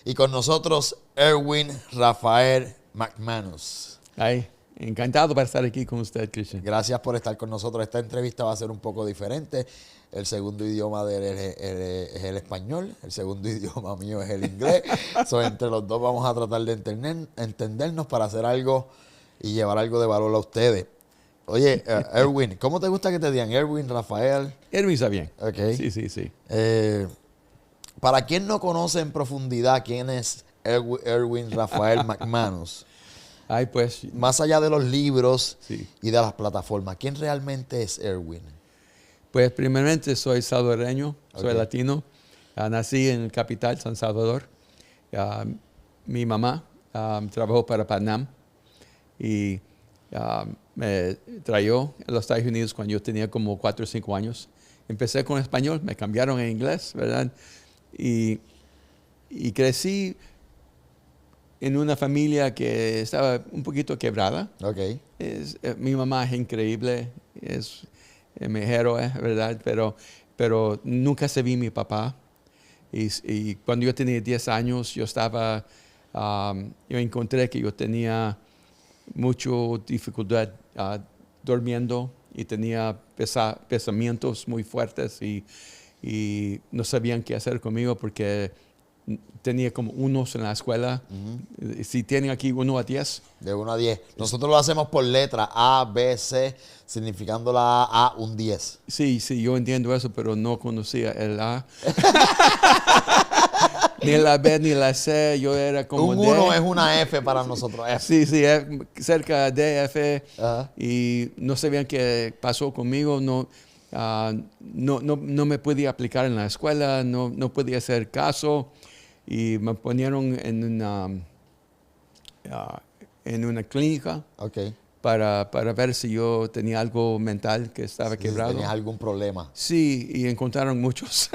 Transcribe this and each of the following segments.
Y con nosotros, Erwin Rafael McManus. Ay, encantado para estar aquí con usted, Christian. Gracias por estar con nosotros. Esta entrevista va a ser un poco diferente. El segundo idioma de él es el español. El segundo idioma mío es el inglés. Entre los dos vamos a tratar de entendernos para hacer algo y llevar algo de valor a ustedes. Oye, Erwin, ¿cómo te gusta que te digan? Erwin, Rafael. Erwin está bien. Okay. Sí. Para quien no conoce en profundidad quién es Erwin Rafael McManus, Ay, pues. más allá de los libros Sí. y de las plataformas, ¿quién realmente es Erwin? Pues primeramente soy salvadoreño, soy latino. Nací en el capital, San Salvador. Mi mamá trabajó para Panam y me trajo a los Estados Unidos cuando yo tenía como 4 o 5 años. Empecé con español, me cambiaron a inglés, ¿verdad? Y crecí en una familia que estaba un poquito quebrada. Okay. Mi mamá es increíble, es mi héroe, ¿verdad? Pero nunca se vi mi papá. Y cuando yo tenía 10 años, yo encontré que yo tenía mucha dificultad durmiendo y tenía pensamientos muy fuertes y no sabían qué hacer conmigo porque tenía como unos en la escuela. Si tienen aquí 1 a 10. De 1 a 10. Nosotros lo hacemos por letra A, B, C, significando la A un 10. Sí, yo entiendo eso, pero no conocía el A. Ni la B ni la C, yo era como Un D. 1 es una F para nosotros. F. Sí, cerca de F. Ajá. Y no sabían qué pasó conmigo. No me podía aplicar en la escuela, no podía hacer caso. Y me ponieron en una clínica Okay. para ver si yo tenía algo mental que estaba quebrado. ¿Tenías algún problema? Sí, y encontraron muchos.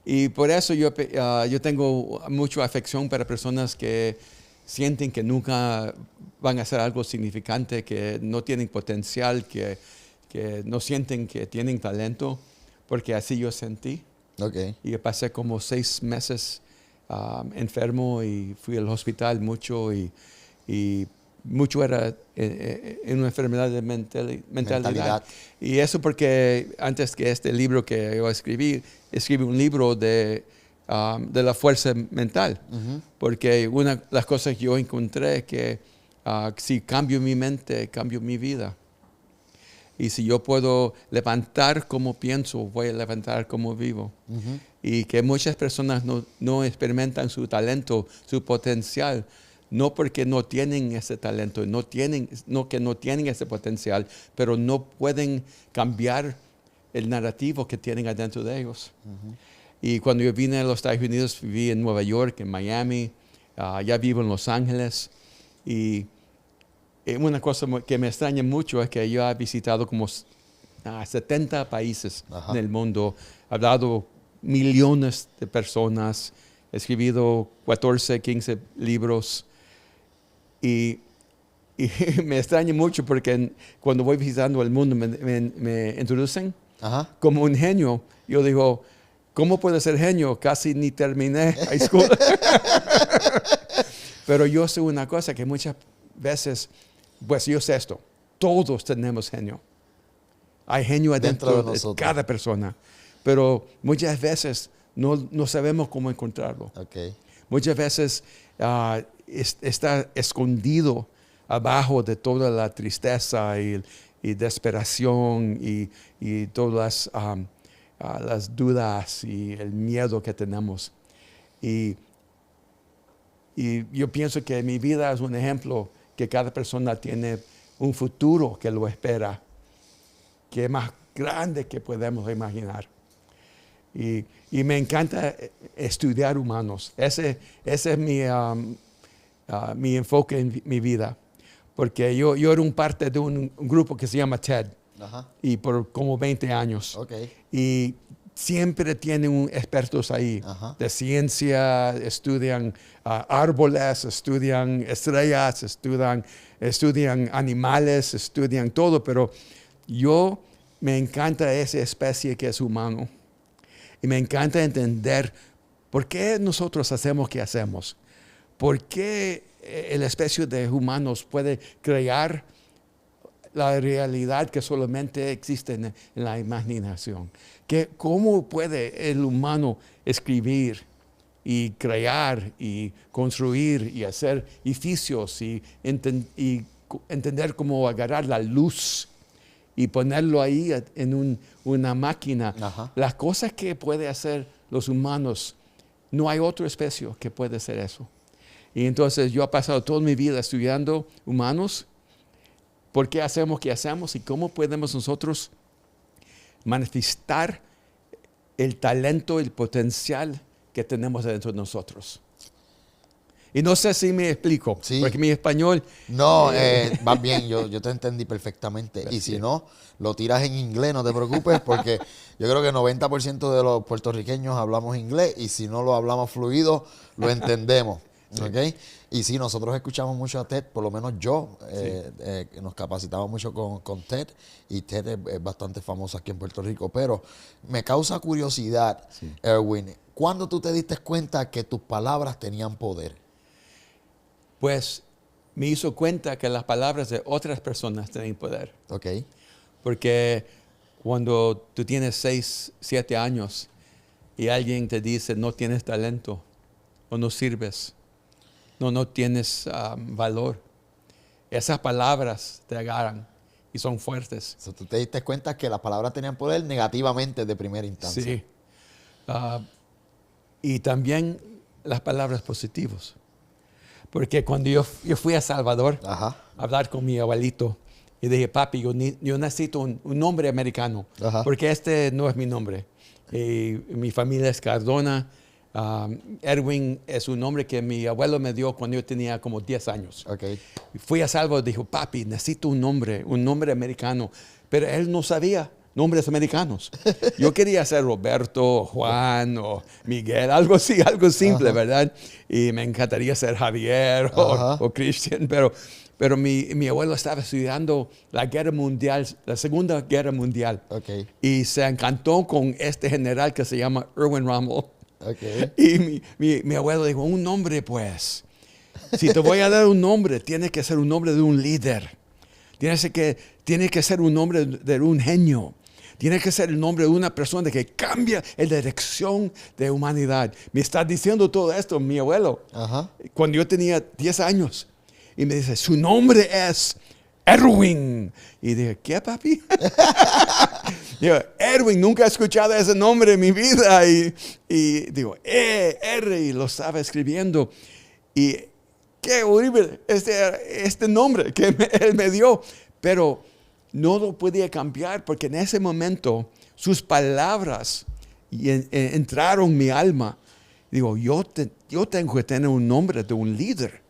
y por eso yo tengo mucha afección para personas que sienten que nunca van a hacer algo significante, que no tienen potencial, que no sienten que tienen talento, porque así yo sentí. Okay. Y pasé como 6 meses enfermo y fui al hospital mucho y mucho era en una enfermedad de mentalidad. Y eso porque antes que este libro que yo escribí un libro de la fuerza mental. Porque una de las cosas que yo encontré que si cambio mi mente, cambio mi vida. Y si yo puedo levantar como pienso, voy a levantar como vivo. Y que muchas personas no experimentan su talento, su potencial, no porque no tienen ese talento, que no tienen ese potencial, pero no pueden cambiar el narrativo que tienen adentro de ellos. Y cuando yo vine a los Estados Unidos, viví en Nueva York, en Miami, ya vivo en Los Ángeles. Y una cosa que me extraña mucho es que yo he visitado como 70 países en el mundo, he hablado millones de personas, he escrito 14, 15 libros y me extraña mucho porque cuando voy visitando el mundo me introducen como un genio. Yo digo, ¿cómo puedo ser genio? Casi ni terminé high school. Pero yo sé una cosa que muchas veces, pues yo sé esto, todos tenemos genio. Hay genio adentro de cada persona, pero muchas veces no sabemos cómo encontrarlo. Okay. Muchas veces está escondido abajo de toda la tristeza y desesperación y todas las dudas y el miedo que tenemos. Y yo pienso que mi vida es un ejemplo que cada persona tiene un futuro que lo espera, que es más grande que podemos imaginar. Y me encanta estudiar humanos. Ese es mi enfoque en mi vida. Porque yo era parte de un grupo que se llama TED. Y por como 20 años. Okay. Y siempre tienen expertos ahí de ciencia, estudian árboles, estudian estrellas, estudian animales, estudian todo, pero me encanta esa especie que es humano. Y me encanta entender ¿Por qué nosotros hacemos lo que hacemos? ¿Por qué la especie de humanos puede crear la realidad que solamente existe en la imaginación? ¿Cómo puede el humano escribir y crear y construir y hacer edificios y entender cómo agarrar la luz y ponerlo ahí en una máquina? Ajá. Las cosas que puede hacer los humanos, no hay otra especie que puede hacer eso. Y entonces yo he pasado toda mi vida estudiando humanos, por qué hacemos lo que hacemos y cómo podemos nosotros manifestar el talento, el potencial que tenemos dentro de nosotros. Y no sé si me explico, Sí. porque mi español... No, vas bien, yo te entendí perfectamente. Y si no, lo tiras en inglés, no te preocupes, porque yo creo que 90% de los puertorriqueños hablamos inglés y si no lo hablamos fluido, lo entendemos. ¿Ok? Y sí, nosotros escuchamos mucho a TED, por lo menos yo, nos capacitamos mucho con TED y TED es bastante famoso aquí en Puerto Rico, pero me causa curiosidad, Erwin, ¿cuándo tú te diste cuenta que tus palabras tenían poder? Pues me hizo cuenta que las palabras de otras personas tienen poder. Ok. Porque cuando tú tienes 6, 7 años y alguien te dice no tienes talento o no sirves, no tienes valor, esas palabras te agarran y son fuertes. So, tú te diste cuenta que las palabras tenían poder negativamente de primera instancia. Sí. Y también las palabras positivas. Porque cuando yo fui a Salvador Ajá. a hablar con mi abuelito, y dije, papi, yo necesito un nombre americano, Ajá. porque este no es mi nombre. Mi familia es Cardona. Erwin es un nombre que mi abuelo me dio cuando yo tenía como 10 años. Ok. Fui a Salvador y dijo, papi, necesito un nombre americano. Pero él no sabía nombres americanos. Yo quería ser Roberto, Juan o Miguel, algo así, algo simple, Ajá. ¿verdad? Y me encantaría ser Javier o Christian, pero mi abuelo estaba estudiando la guerra mundial, la Segunda Guerra Mundial. Ok. Y se encantó con este general que se llama Erwin Rommel. Ok. Y mi abuelo dijo, un nombre pues. Si te voy a dar un nombre, tiene que ser un nombre de un líder. Tiene que ser un nombre de un genio. Tiene que ser el nombre de una persona que cambia la dirección de la humanidad. Me está diciendo todo esto mi abuelo. Ajá. Cuando yo tenía 10 años. Y me dice, su nombre es Erwin. Y dije, ¿qué, papi? Digo, Erwin, nunca he escuchado ese nombre en mi vida. Y digo, R, y lo estaba escribiendo. Y qué horrible este nombre que él me dio. Pero no lo podía cambiar porque en ese momento sus palabras entraron en mi alma. Digo, yo tengo que tener un nombre de un líder.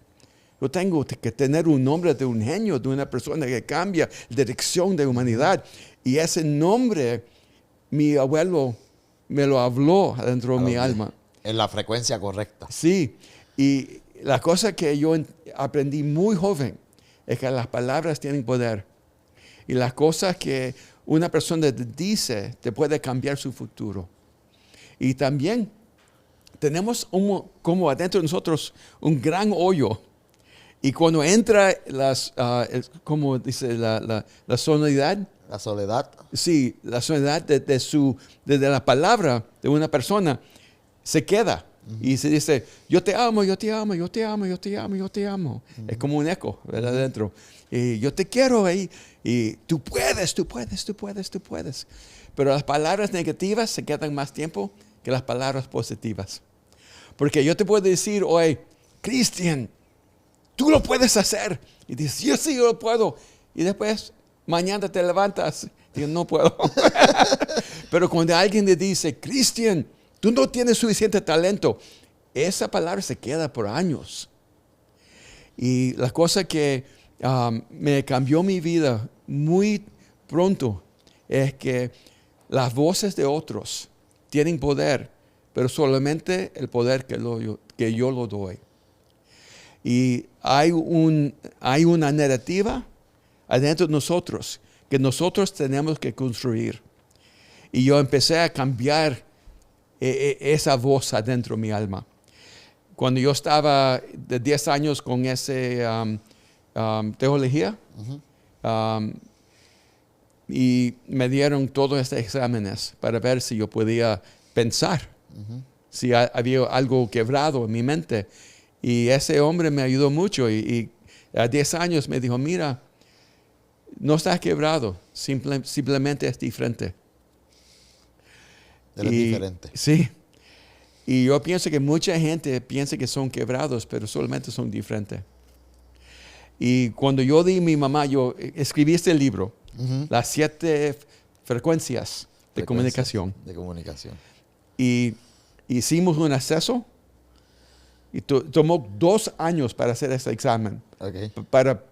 Yo tengo que tener un nombre de un genio, de una persona que cambia la dirección de la humanidad. Y ese nombre, mi abuelo me lo habló dentro de mi alma. En la frecuencia correcta. Sí, y la cosa que yo aprendí muy joven es que las palabras tienen poder. Y las cosas que una persona te dice te puede cambiar su futuro. Y también tenemos como adentro de nosotros un gran hoyo. Y cuando entra ¿cómo dice? La sonoridad. La soledad. Sí, la sonoridad de la palabra de una persona se queda. Y se dice, yo te amo, yo te amo, yo te amo, yo te amo, yo te amo. Es como un eco, ¿verdad? Adentro. Y yo te quiero ahí. Y tú puedes, tú puedes, tú puedes, tú puedes. Pero las palabras negativas se quedan más tiempo que las palabras positivas. Porque yo te puedo decir hoy, Cristian, tú lo puedes hacer. Y dices, yo lo puedo. Y después, mañana te levantas y dices, no puedo. Pero cuando alguien le dice, Cristian, tú no tienes suficiente talento, esa palabra se queda por años. Y la cosa que me cambió mi vida muy pronto es que las voces de otros tienen poder, pero solamente el poder que yo lo doy. Y hay una narrativa adentro de nosotros que nosotros tenemos que construir. Y yo empecé a cambiar esa voz adentro de mi alma. Cuando yo estaba de 10 años con ese teología, y me dieron todos estos exámenes para ver si yo podía pensar, si había algo quebrado en mi mente. Y ese hombre me ayudó mucho y a 10 años me dijo, mira, no estás quebrado, simplemente es diferente. Eres diferente. Sí. Y yo pienso que mucha gente piensa que son quebrados, pero solamente son diferentes. Y cuando yo di a mi mamá, yo escribí este libro, Las 7 frecuencias de comunicación. Y hicimos un acceso y tomó 2 años para hacer este examen. Para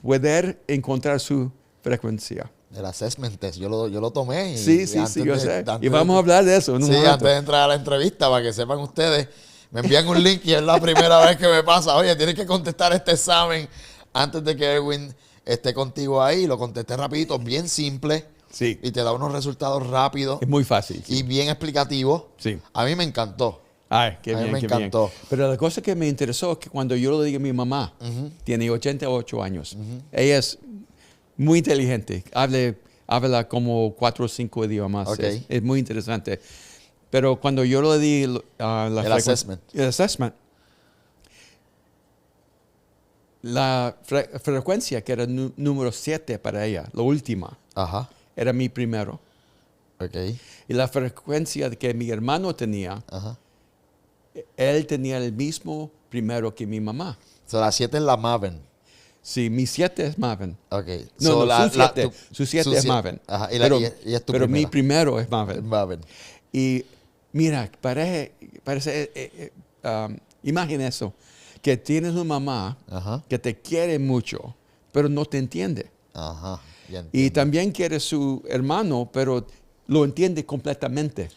poder encontrar su frecuencia. El assessment test, yo lo tomé. Sí, yo sé. Y vamos a hablar de eso en un momento. Antes de entrar a la entrevista, para que sepan ustedes, me envían un link y es la primera vez que me pasa. Oye, tienes que contestar este examen antes de que Erwin esté contigo ahí. Lo contesté rapidito, bien simple. Sí. Y te da unos resultados rápidos. Es muy fácil. Sí. Y bien explicativos. Sí. A mí me encantó. Ay, qué bien, me qué encantó. Bien. Pero la cosa que me interesó es que cuando yo le dije a mi mamá, tiene 88 años, ella es muy inteligente, habla como 4 o 5 idiomas, es muy interesante. Pero cuando yo le di el assessment, la frecuencia que era número 7 para ella, la última, era mi primero. Y la frecuencia que mi hermano tenía, él tenía el mismo primero que mi mamá. La 7 es la Maven. Sí, mi 7 es Maven. So su 7 es Maven. Y es tu pero mi primero es Maven. Y mira, imagina eso, que tienes una mamá que te quiere mucho, pero no te entiende. Y también quiere su hermano, pero lo entiende completamente.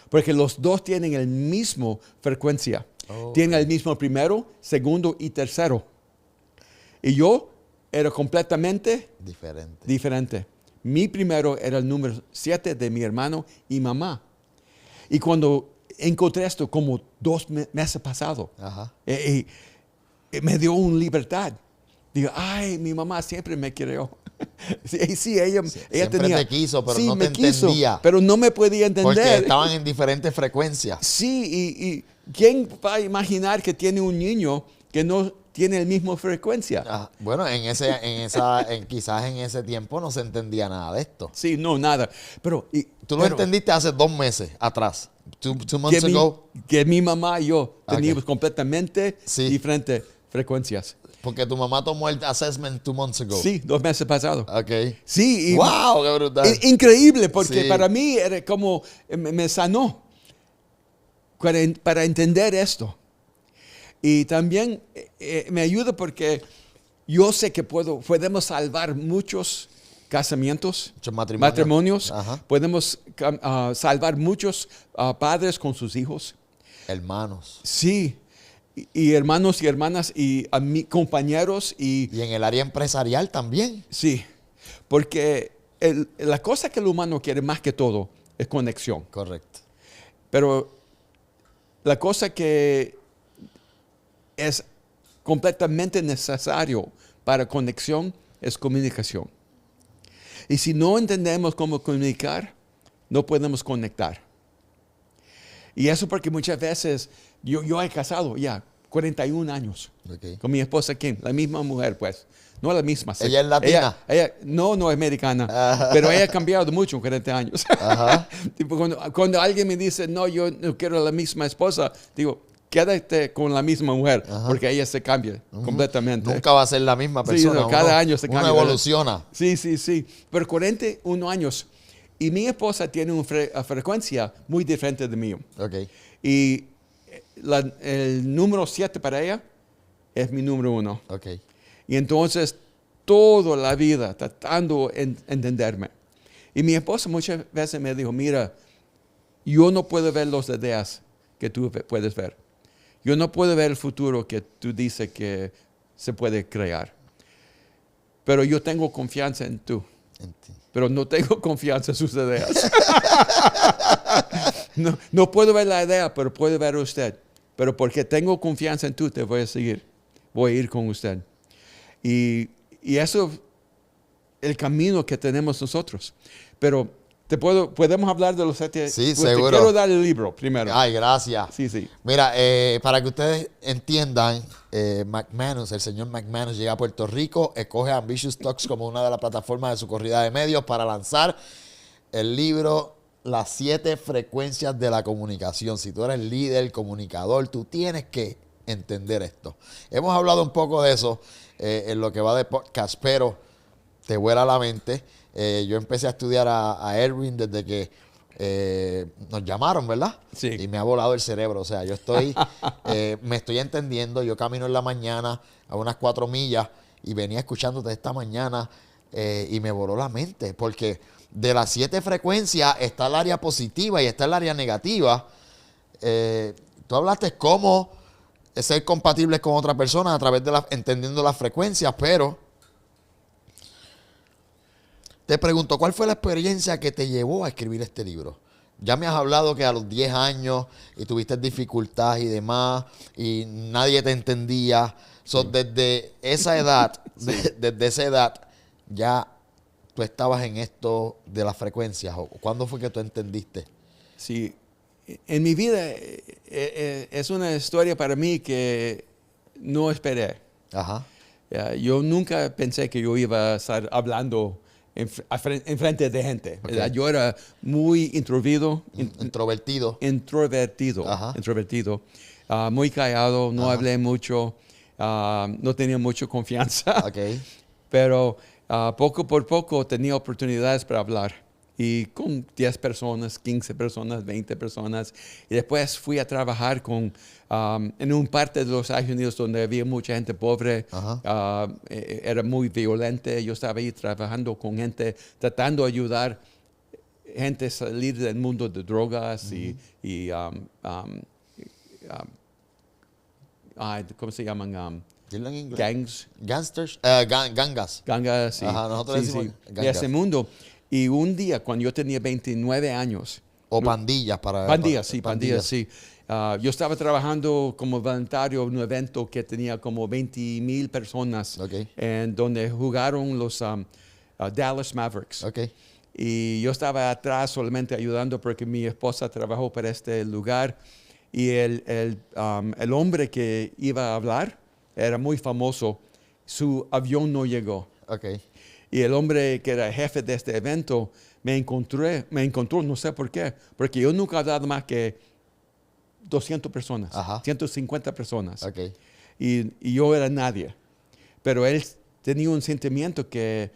Porque los dos tienen el mismo frecuencia. Tienen el mismo primero, segundo y tercero. Y yo era completamente diferente. Mi primero era el número 7 de mi hermano y mamá. Y cuando encontré esto como 2 meses pasados, me dio una libertad. Digo, ay, mi mamá siempre me quería. Sí, ella siempre te quiso, pero no te entendía. Pero no me podía entender. Porque estaban en diferentes frecuencias. Sí, y ¿quién va a imaginar que tiene un niño que no tiene la misma frecuencia? Bueno, quizás en ese tiempo no se entendía nada de esto. Sí, no, nada. Pero tú lo entendiste hace 2 meses atrás. 2 months ago. Que mi mamá y yo teníamos completamente diferentes frecuencias. Porque tu mamá tomó el assessment 2 months ago. Sí, 2 meses pasados. Sí. ¡Wow! ¡Qué brutal! Increíble, porque para mí era como me sanó para entender esto. Y también me ayuda porque yo sé que podemos salvar muchos casamientos, muchos matrimonios. Podemos salvar muchos padres con sus hijos. Hermanos. Sí. Y hermanos y hermanas y compañeros. Y en el área empresarial también. Sí, porque la cosa que el humano quiere más que todo es conexión. Correcto. Pero la cosa que es completamente necesario para conexión es comunicación. Y si no entendemos cómo comunicar, no podemos conectar. Y eso porque muchas veces yo he casado ya 41 años con mi esposa Kim, la misma mujer pues, no la misma. ¿Ella es latina? Ella no es americana, pero ella ha cambiado mucho en 40 años. Tipo, cuando alguien me dice, no, yo no quiero la misma esposa, digo, quédate con la misma mujer, porque ella se cambia completamente. Nunca va a ser la misma persona. Sí, cada año se cambia. Uno evoluciona. Sí. Pero 41 años. Y mi esposa tiene una frecuencia muy diferente de mí. Y el número 7 para ella es mi número 1. Y entonces, toda la vida tratando de entenderme. Y mi esposa muchas veces me dijo, mira, yo no puedo ver las ideas que tú puedes ver. Yo no puedo ver el futuro que tú dices que se puede crear. Pero yo tengo confianza en tú. Pero no tengo confianza en sus ideas. No puedo ver la idea, pero puedo ver a usted. Pero porque tengo confianza en tú, te voy a seguir. Voy a ir con usted. Y eso es el camino que tenemos nosotros. Pero podemos hablar de los 7. Sí, pues seguro. Te quiero dar el libro primero. Ay, gracias. Sí. Mira, para que ustedes entiendan, McManus, el señor McManus llega a Puerto Rico, escoge Ambitious Talks como una de las plataformas de su corrida de medios para lanzar el libro Las 7 frecuencias de la comunicación. Si tú eres líder, comunicador, tú tienes que entender esto. Hemos hablado un poco de eso en lo que va de podcast, pero te vuela la mente. Yo empecé a estudiar a Erwin desde que nos llamaron, ¿verdad? Sí. Y me ha volado el cerebro. O sea, yo me estoy entendiendo. Yo camino en la mañana a unas 4 millas y venía escuchándote esta mañana y me voló la mente. Porque de las 7 frecuencias está el área positiva y está el área negativa. Tú hablaste cómo ser compatibles con otra persona a través de entendiendo las frecuencias, pero te pregunto, ¿cuál fue la experiencia que te llevó a escribir este libro? Ya me has hablado que a los 10 años y tuviste dificultad y demás y nadie te entendía. Desde esa edad, desde esa edad, ya tú estabas en esto de las frecuencias. ¿Cuándo fue que tú entendiste? Sí, en mi vida es una historia para mí que no esperé. Ajá. Yo nunca pensé que yo iba a estar hablando en frente de gente. Okay. Yo era muy introvertido. Ajá. Introvertido. Muy callado, no hablé mucho, no tenía mucha confianza. Okay. Pero poco por poco tenía oportunidades para hablar. Y con 10 personas, 15 personas, 20 personas. Y después fui a trabajar en un parte de los Estados Unidos donde había mucha gente pobre. Era muy violenta. Yo estaba ahí trabajando con gente, tratando de ayudar gente a salir del mundo de drogas ¿cómo se llaman? Dilo en inglés. Gangs. Gangsters. Gangas. Gangas, sí. Ajá, nosotros decimos gangas. De ese mundo. Y un día, cuando yo tenía 29 años. O pandillas para... Pandillas, sí. Yo estaba trabajando como voluntario en un evento que tenía como 20,000 personas. Okay. En donde jugaron los Dallas Mavericks. Okay. Y yo estaba atrás solamente ayudando porque mi esposa trabajó para este lugar. Y el hombre que iba a hablar era muy famoso. Su avión no llegó. Okay. Y el hombre que era jefe de este evento me encontró, no sé por qué, porque yo nunca he dado más que 200 personas, 150 personas. Okay. Y yo era nadie. Pero él tenía un sentimiento que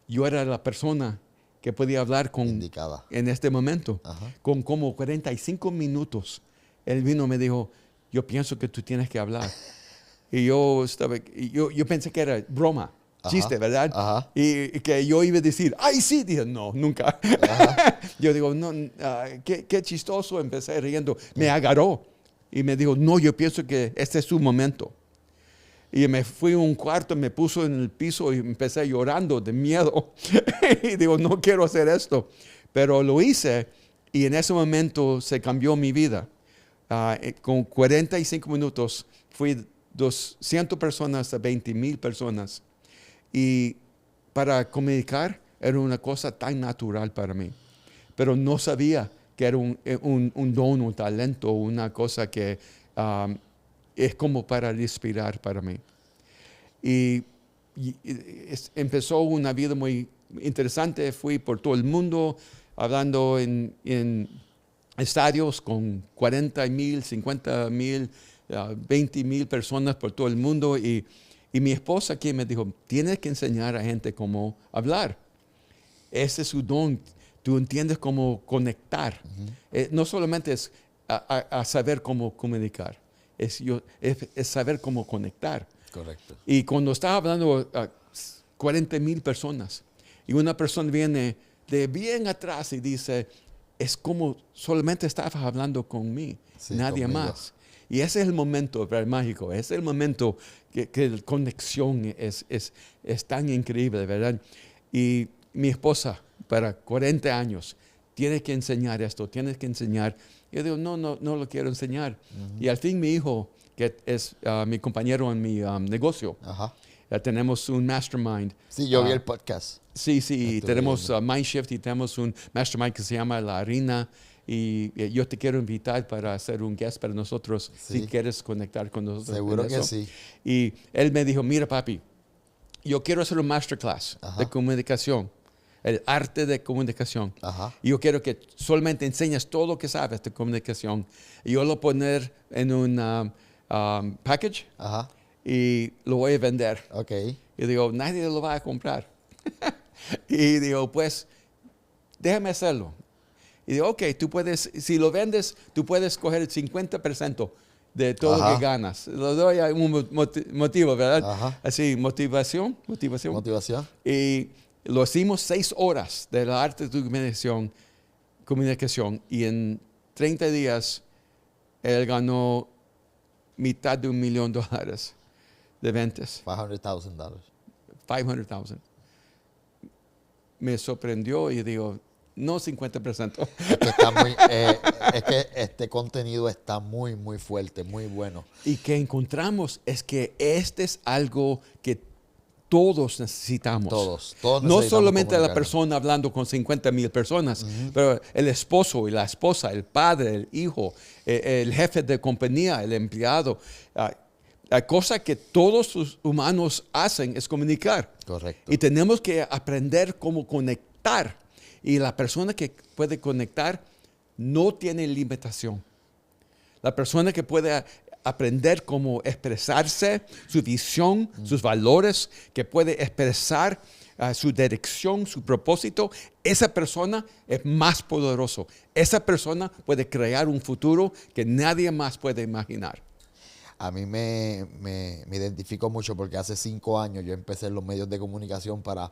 yo era la persona que podía hablar con indicada en este momento. Con como 45 minutos, él vino y me dijo, yo pienso que tú tienes que hablar. Y yo pensé que era broma. Chiste, ¿verdad? Y que yo iba a decir, ¡ay, sí! Dije, no, nunca. Yo digo, no, qué chistoso. Empecé riendo. Me agarró y me dijo, no, yo pienso que este es su momento. Y me fui a un cuarto, me puso en el piso y empecé llorando de miedo. Y digo, no quiero hacer esto. Pero lo hice y en ese momento se cambió mi vida. Con 45 minutos fui 200 personas a 20,000 personas. Y para comunicar era una cosa tan natural para mí. Pero no sabía que era un don, un talento, una cosa que es como para respirar para mí. Y empezó una vida muy interesante. Fui por todo el mundo hablando en estadios con 40,000, 50,000, 20,000 personas por todo el mundo. Y mi esposa aquí me dijo, tienes que enseñar a gente cómo hablar. Ese es su don. Tú entiendes cómo conectar. No solamente es a saber cómo comunicar, es saber cómo conectar. Correcto. Y cuando estaba hablando a 40,000 personas, y una persona viene de bien atrás y dice, es como solamente estabas hablando conmigo, nadie más. Y ese es el momento mágico, ese es el momento que la conexión es tan increíble, ¿verdad? Y mi esposa, para 40 años, tiene que enseñar esto, tiene que enseñar Yo digo, no lo quiero enseñar. Y al fin mi hijo, que es mi compañero en mi negocio, Ajá. tenemos un mastermind. Sí, yo vi el podcast. Sí, Estuve tenemos viendo. Mindshift y tenemos un mastermind que se llama La Harina. Y yo te quiero invitar para hacer un guest para nosotros, Sí. si quieres conectar con nosotros. Seguro en que eso. sí. Y él me dijo, mira papi, yo quiero hacer un masterclass Ajá. de comunicación, el arte de comunicación. Ajá. Y yo quiero que solamente enseñes todo lo que sabes de comunicación. Y yo lo poner en un package Ajá. y lo voy a vender. Ok. Y digo, nadie lo va a comprar. Y digo, pues, déjame hacerlo. Y digo, ok, tú puedes, si lo vendes, tú puedes coger el 50% de todo lo Ajá. que ganas. Lo doy a un motivo, ¿verdad? Ajá. Así, motivación. Motivación. Y lo hicimos 6 horas del arte de comunicación. Y en 30 días, él ganó mitad de $1,000,000 de ventas. $500,000. 500,000. Me sorprendió y digo, no 50%. Que está muy, es que este contenido está muy, muy fuerte, muy bueno. Y que encontramos es que este es algo que todos necesitamos. Todos No necesitamos solamente la comunicarnos. persona hablando con 50,000 personas, pero el esposo y la esposa, el padre, el hijo, el jefe de compañía, el empleado. La cosa que todos los humanos hacen es comunicar. Correcto. Y tenemos que aprender cómo conectar. Y la persona que puede conectar no tiene limitación. La persona que puede aprender cómo expresarse, su visión, sus valores, que puede expresar su dirección, su propósito, esa persona es más poderoso. Esa persona puede crear un futuro que nadie más puede imaginar. A mí me identifico mucho porque hace 5 años yo empecé en los medios de comunicación para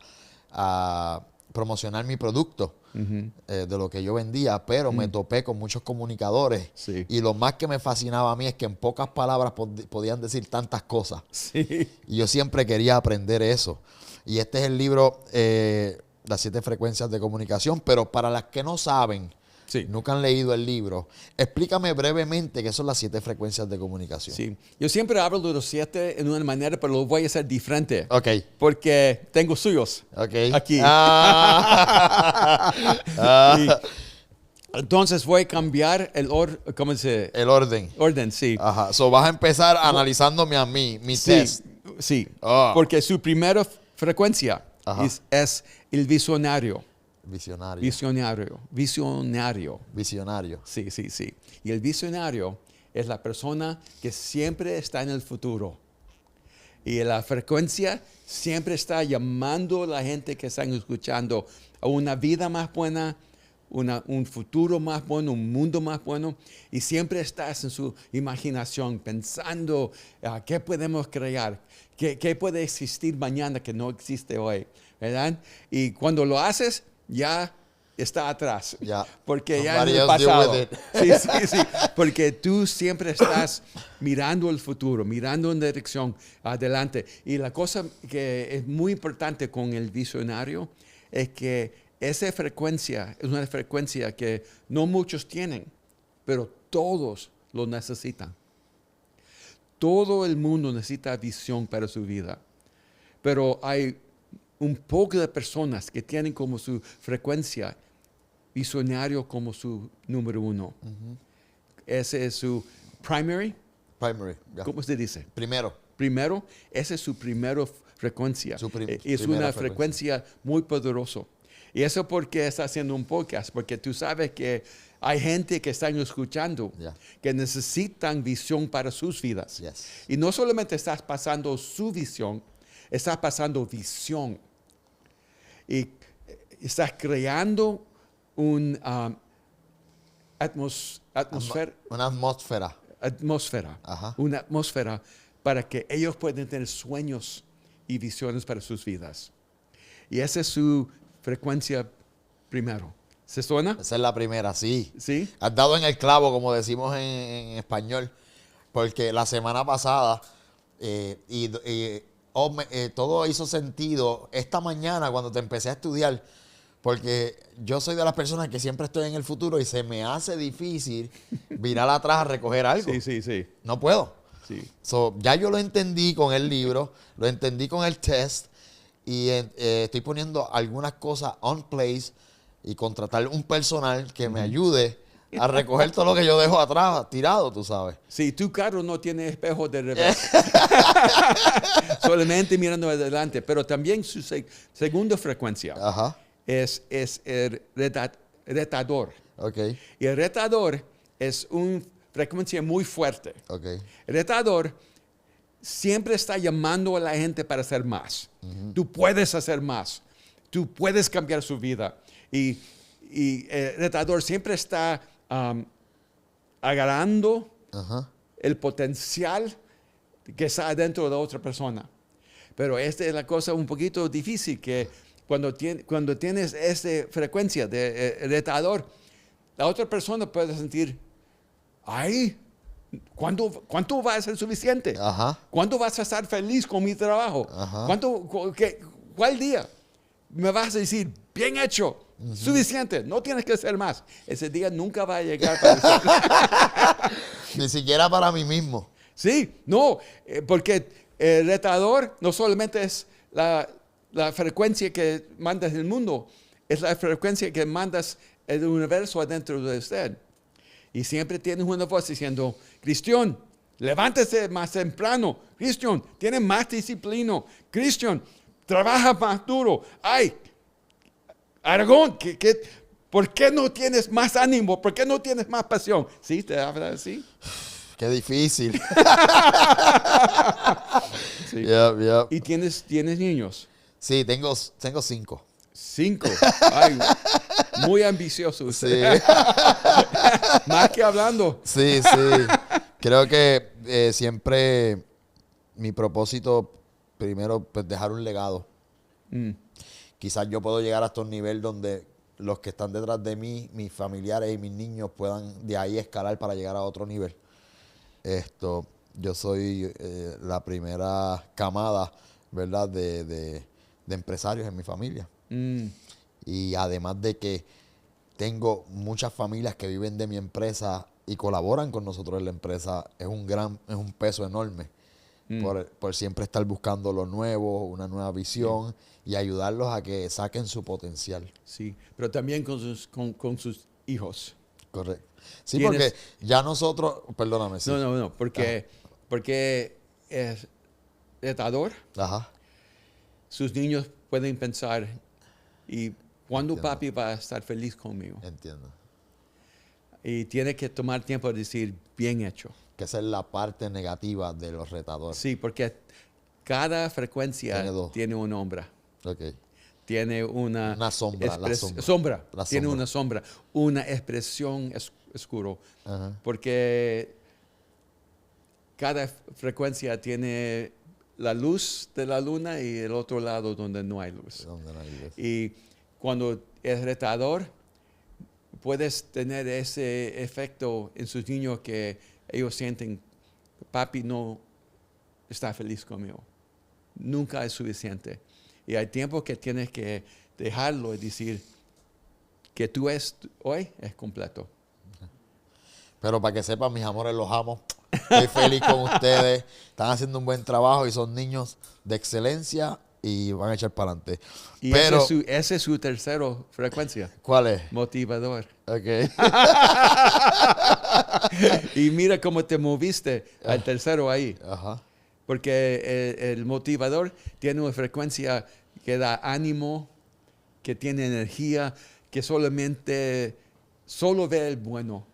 promocionar mi producto de lo que yo vendía, pero me topé con muchos comunicadores. Sí. Y lo más que me fascinaba a mí es que en pocas palabras podían decir tantas cosas. Sí. Y yo siempre quería aprender eso. Y este es el libro, Las 7 frecuencias de comunicación, pero para las que no saben, Sí. nunca han leído el libro, explícame brevemente qué son las 7 frecuencias de comunicación. Sí. Yo siempre hablo de los 7 en una manera, pero lo voy a hacer diferente. Ok. Porque tengo suyos. Ok. Aquí. Ah. Y entonces voy a cambiar el El orden. orden, sí. Ajá. So vas a empezar analizándome a mí, mi test. Sí. Ah. Porque su primera frecuencia Ajá. es el visionario. Visionario. Visionario. Sí. Y el visionario es la persona que siempre está en el futuro. Y la frecuencia siempre está llamando a la gente que están escuchando a una vida más buena, un futuro más bueno, un mundo más bueno. Y siempre estás en su imaginación pensando qué podemos crear, qué puede existir mañana que no existe hoy, ¿verdad? Y cuando lo haces, ya está atrás. Ya. Porque ya Somebody es el else deal pasado. with it. Sí. Porque tú siempre estás mirando el futuro, mirando en dirección adelante. Y la cosa que es muy importante con el visionario es que esa frecuencia es una frecuencia que no muchos tienen, pero todos lo necesitan. Todo el mundo necesita visión para su vida. Pero hay un poco de personas que tienen como su frecuencia visionario como su número 1. Ese es su primary. Ya. ¿Cómo se dice? Primero. Primero, esa es su primera frecuencia. Su Es primera una frecuencia muy poderosa. Y eso porque está haciendo un podcast, porque tú sabes que hay gente que están escuchando, Yeah. que necesitan visión para sus vidas. Yes. Y no solamente estás pasando su visión, estás pasando visión. Y estás creando una atmósfera. Una atmósfera. Ajá. Una atmósfera para que ellos puedan tener sueños y visiones para sus vidas. Y esa es su frecuencia primero. ¿Se suena? Esa es la primera, sí. ¿Sí? Has dado en el clavo, como decimos en español, porque la semana pasada todo hizo sentido. Esta mañana, cuando te empecé a estudiar, Porque yo soy de las personas que siempre estoy en el futuro y se me hace difícil virar atrás a recoger algo. Sí. No puedo. Sí. So, ya yo lo entendí con el libro, lo entendí con el test y estoy poniendo algunas cosas on place y contratar un personal que me ayude a recoger todo lo que yo dejo atrás tirado, tú sabes. Sí, tu carro no tiene espejo de revés. Solamente mirando adelante. Pero también su segunda frecuencia Ajá. es el retador. Ok. Y el retador es una frecuencia muy fuerte. Ok. El retador siempre está llamando a la gente para hacer más. Tú puedes hacer más. Tú puedes cambiar su vida. Y el retador siempre está agarrando Ajá. el potencial que está dentro de otra persona. Pero esta es la cosa un poquito difícil, que cuando tienes esa frecuencia de retador, la otra persona puede sentir, ay, ¿cuánto va a ser suficiente? Ajá. ¿Cuándo vas a estar feliz con mi trabajo? Ajá. ¿Cuál día me vas a decir, bien hecho, suficiente, no tienes que hacer más? Ese día nunca va a llegar para usted. Ni siquiera para mí mismo. Sí, no, porque el retador no solamente es la frecuencia que mandas en el mundo, es la frecuencia que mandas el universo adentro de usted. Y siempre tienes una voz diciendo, Cristian, levántese más temprano. Cristian, tiene más disciplina. Cristian, trabaja más duro. Ay, Aragón, ¿por qué no tienes más ánimo? ¿Por qué no tienes más pasión? ¿Sí? ¿Te habla así? Qué difícil. Sí. Yep. ¿Y tienes niños? Sí, tengo 5. 5. Ay, muy ambicioso usted. Sí. Más que hablando. Sí. Creo que siempre mi propósito, primero, pues dejar un legado. Quizás yo puedo llegar hasta un nivel donde los que están detrás de mí, mis familiares y mis niños, puedan de ahí escalar para llegar a otro nivel. Yo soy la primera camada, ¿verdad?, de empresarios en mi familia. Y además de que tengo muchas familias que viven de mi empresa y colaboran con nosotros en la empresa, es un peso enorme por siempre estar buscando lo nuevo, una nueva visión y ayudarlos a que saquen su potencial. Sí, pero también con sus hijos. Correcto. Sí, porque ya nosotros, perdóname. Sí. No, porque es retador. Ajá. Sus niños pueden pensar, ¿y cuándo Entiendo. papi va a estar feliz conmigo? Entiendo. Y tiene que tomar tiempo a decir, bien hecho. Que esa es la parte negativa de los retadores. Sí, porque cada frecuencia tiene una sombra. Ok. Tiene una sombra, la sombra. La Tiene sombra. una sombra, una expresión oscuro. Ajá. Porque cada frecuencia tiene la luz de la luna y el otro lado donde no hay luz. ¿Dónde no hay luz? Y cuando es retador, puedes tener ese efecto en sus niños que ellos sienten, papi no está feliz conmigo. Nunca es suficiente. Y hay tiempo que tienes que dejarlo y decir que tú hoy es completo. Pero para que sepan, mis amores, los amo. Estoy feliz con ustedes. Están haciendo un buen trabajo y son niños de excelencia y van a echar para adelante. Y pero esa es su tercera frecuencia. ¿cuál es? Motivador. Ok. Y mira cómo te moviste al tercero ahí. Ajá. Porque el motivador tiene una frecuencia que da ánimo, que tiene energía, que solo ve el bueno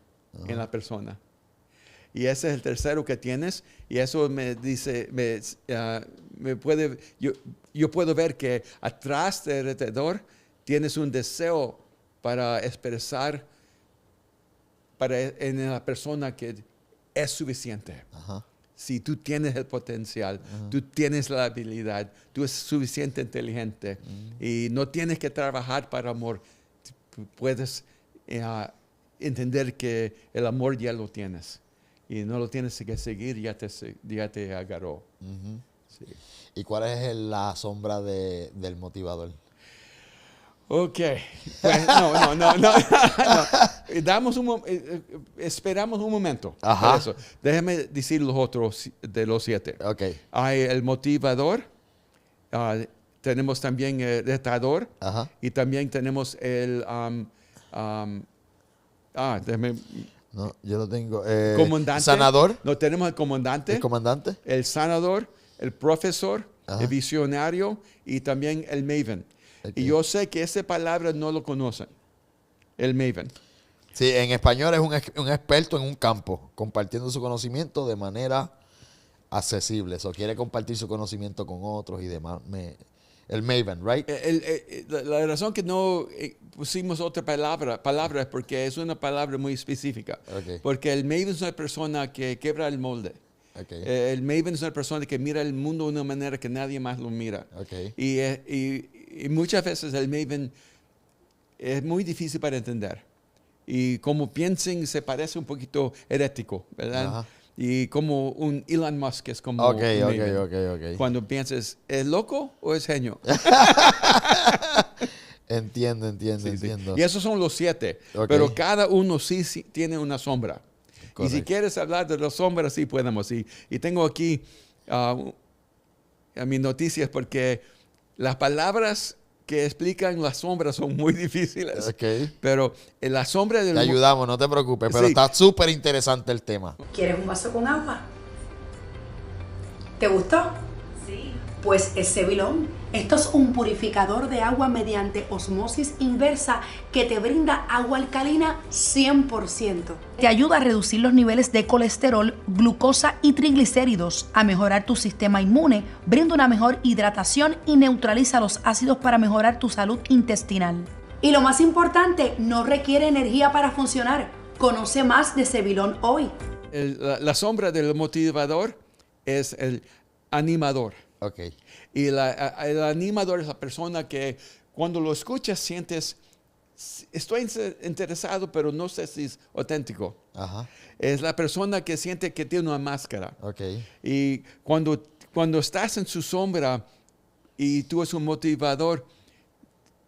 en la persona. Y ese es el tercero que tienes. Y eso me dice, yo puedo ver que atrás del retador tienes un deseo para expresar en la persona que es suficiente. Ajá. Si tú tienes el potencial, tú tienes la habilidad, tú eres suficiente inteligente y no tienes que trabajar para amor. Puedes entender que el amor ya lo tienes y no lo tienes que seguir, ya te agarró. Sí. ¿Y cuál es la sombra del motivador? Ok. Pues, no. Esperamos un momento. Ajá. Por eso. Déjame decir los otros de los 7. Ok. Hay el motivador. Tenemos también el retador. Ajá. Y también tenemos el... déjame... No, yo lo tengo. Comandante. Sanador. No, tenemos el comandante. El comandante. El sanador, el profesor, Ajá. el visionario y también el maven. Okay. Y yo sé que esa palabra no lo conocen, el maven. Sí, en español es un experto en un campo, compartiendo su conocimiento de manera accesible. O quiere compartir su conocimiento con otros y demás. El maven, ¿right? La razón que no pusimos otra palabra es porque es una palabra muy específica. Okay. Porque el maven es una persona que quebra el molde. Okay. El maven es una persona que mira el mundo de una manera que nadie más lo mira. Okay. Y muchas veces el maven es muy difícil para entender. Y como piensen, se parece un poquito herético, ¿verdad? Ajá. Y como un Elon Musk es como Ok. cuando piensas, ¿es loco o es genio? Entiendo. Sí. Y esos son los 7. Okay. Pero cada uno sí tiene una sombra. Correcto. Y si quieres hablar de las sombras, sí podemos. Y tengo aquí mis noticias porque las palabras que explican las sombras son muy difíciles. Okay. Pero la sombra del... Te ayudamos, no te preocupes, pero Sí. está súper interesante el tema. ¿Quieres un vaso con agua? ¿Te gustó? Sí. Pues es Sevilón. Esto es un purificador de agua mediante osmosis inversa que te brinda agua alcalina 100%. Te ayuda a reducir los niveles de colesterol, glucosa y triglicéridos, a mejorar tu sistema inmune, brinda una mejor hidratación y neutraliza los ácidos para mejorar tu salud intestinal. Y lo más importante, no requiere energía para funcionar. Conoce más de Sevilón hoy. La sombra del motivador es el animador. Ok. Y el animador es la persona que cuando lo escuchas sientes, estoy interesado, pero no sé si es auténtico. Ajá. Es la persona que siente que tiene una máscara. Ok. Y cuando estás en su sombra y tú eres un motivador,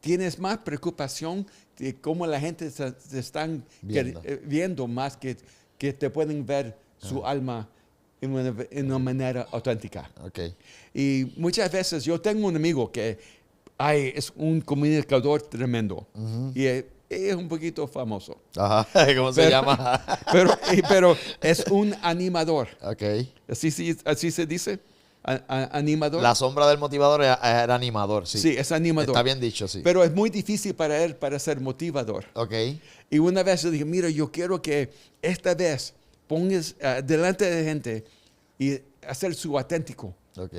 tienes más preocupación de cómo la gente se están viendo más que te pueden ver su alma en una manera auténtica. Ok. Y muchas veces yo tengo un amigo que es un comunicador tremendo y es un poquito famoso. Ajá. ¿Cómo se llama? pero es un animador. Ok. ¿Así se dice? Animador. La sombra del motivador era animador, sí. Sí, es animador. Está bien dicho, sí. Pero es muy difícil para él para ser motivador. Ok. Y una vez yo dije, mira, yo quiero que esta vez pongas delante de gente y hacer su auténtico Ok.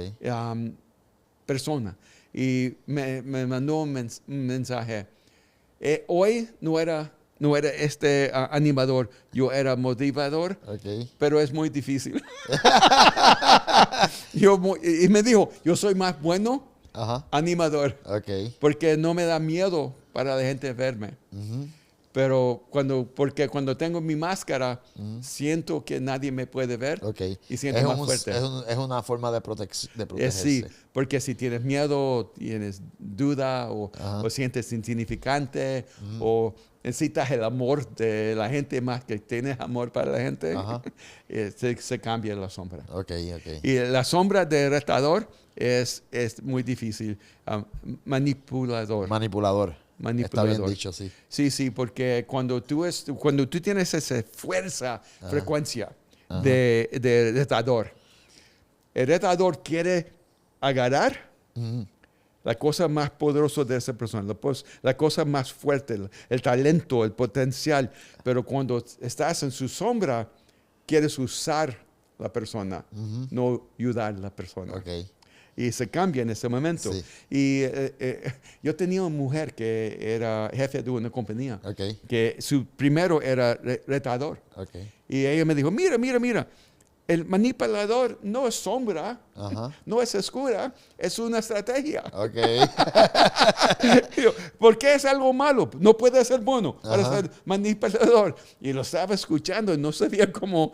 persona. Y me mandó un mensaje. Hoy no era este animador, yo era motivador, Ok. pero es muy difícil. Y me dijo, yo soy más bueno Ajá. animador, Ok. porque no me da miedo para la gente verme. Pero porque cuando tengo mi máscara, siento que nadie me puede ver Ok. y siento más fuerte. Es una forma de protegerse. Sí, porque si tienes miedo, tienes duda o sientes insignificante o necesitas el amor de la gente más que tienes amor para la gente, se cambia la sombra. Ok. Y la sombra de retador es muy difícil. Manipulador. Manipulador. Está bien Manipulador. dicho, sí. Sí, porque cuando tú tienes esa fuerza, frecuencia de retador, el retador quiere agarrar la cosa más poderosa de esa persona, la cosa más fuerte, el talento, el potencial. Pero cuando estás en su sombra, quieres usar la persona, no ayudar a la persona. Ok. Y se cambia en ese momento. Sí. Y yo tenía una mujer que era jefe de una compañía, Ok. que su primero era retador. Ok. Y ella me dijo, mira, el manipulador no es sombra, no es oscura, es una estrategia. Ok. ¿Por qué es algo malo? No puede ser bueno para ser manipulador. Y lo estaba escuchando y no sabía cómo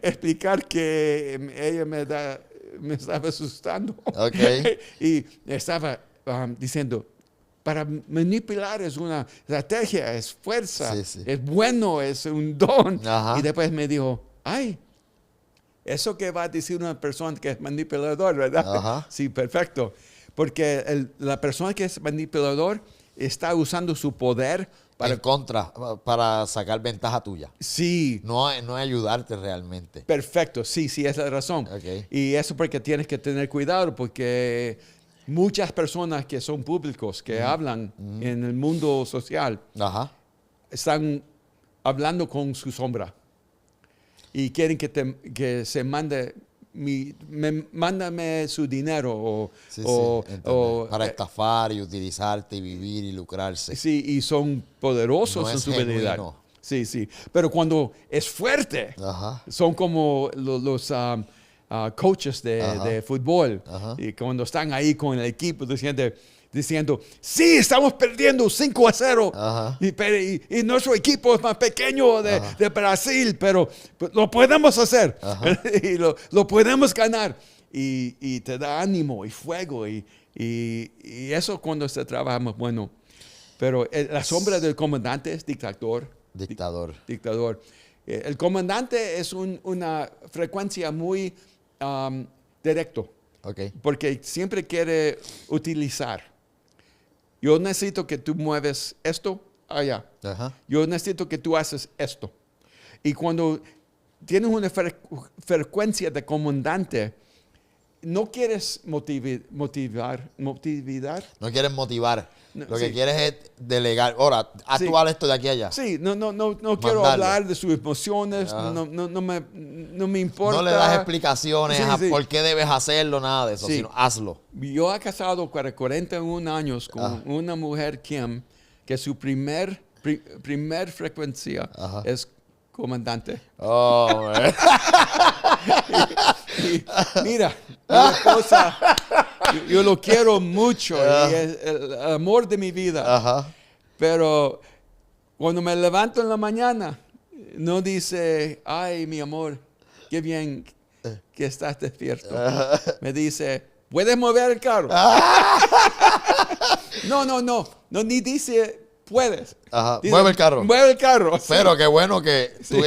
explicar que ella me estaba asustando. Ok. Y estaba diciendo, para manipular es una estrategia, es fuerza, Sí, sí. es bueno, es un don. Ajá. Y después me dijo, ay, eso que va a decir una persona que es manipulador, ¿verdad? Ajá. Sí, perfecto. Porque la persona que es manipulador está usando su poder En contra, para sacar ventaja tuya. Sí. No es ayudarte realmente. Perfecto, sí, esa es la razón. Okay. Y eso porque tienes que tener cuidado porque muchas personas que son públicos, que hablan en el mundo social, Ajá. están hablando con su sombra y quieren que se mande mándame su dinero para estafar y utilizarte y vivir y lucrarse. Sí, y son poderosos No en es su habilidad. genuino. Sí, sí. Pero cuando es fuerte, Ajá. son como los coaches de fútbol. Ajá. Y cuando están ahí con el equipo diciendo, sí, estamos perdiendo 5-0. Ajá. Y nuestro equipo es más pequeño de Brasil, pero lo podemos hacer. Y lo podemos ganar. Y te da ánimo y fuego. Y eso cuando se trabaja más bueno. Pero la sombra del comandante es dictador. El comandante es una frecuencia muy directo. Okay. Porque siempre quiere utilizar. Yo necesito que tú mueves esto allá. Ajá. Yo necesito que tú haces esto. Y cuando tienes una frecuencia de comandante, no quieres motivar. No quieres motivar. No, Lo que sí. quieres es delegar. Ahora, actuar esto de aquí a allá. Sí, no quiero Mandarlo. hablar de sus emociones, Ajá. no me importa. No le das explicaciones Sí, a sí. por qué debes hacerlo, nada de eso, Sí. sino hazlo. Yo he casado para 41 años con una mujer, Kim, que su primer frecuencia Ajá. es comandante. Oh, man. Y mira, mi esposa, yo lo quiero mucho y es el amor de mi vida. Ajá. Pero cuando me levanto en la mañana, no dice, ay, mi amor, qué bien que estás despierto. Me dice, ¿puedes mover el carro? No, ni dice, puedes. Ajá. Dice, Mueve el carro. Mueve el carro. Pero qué bueno que Sí. tú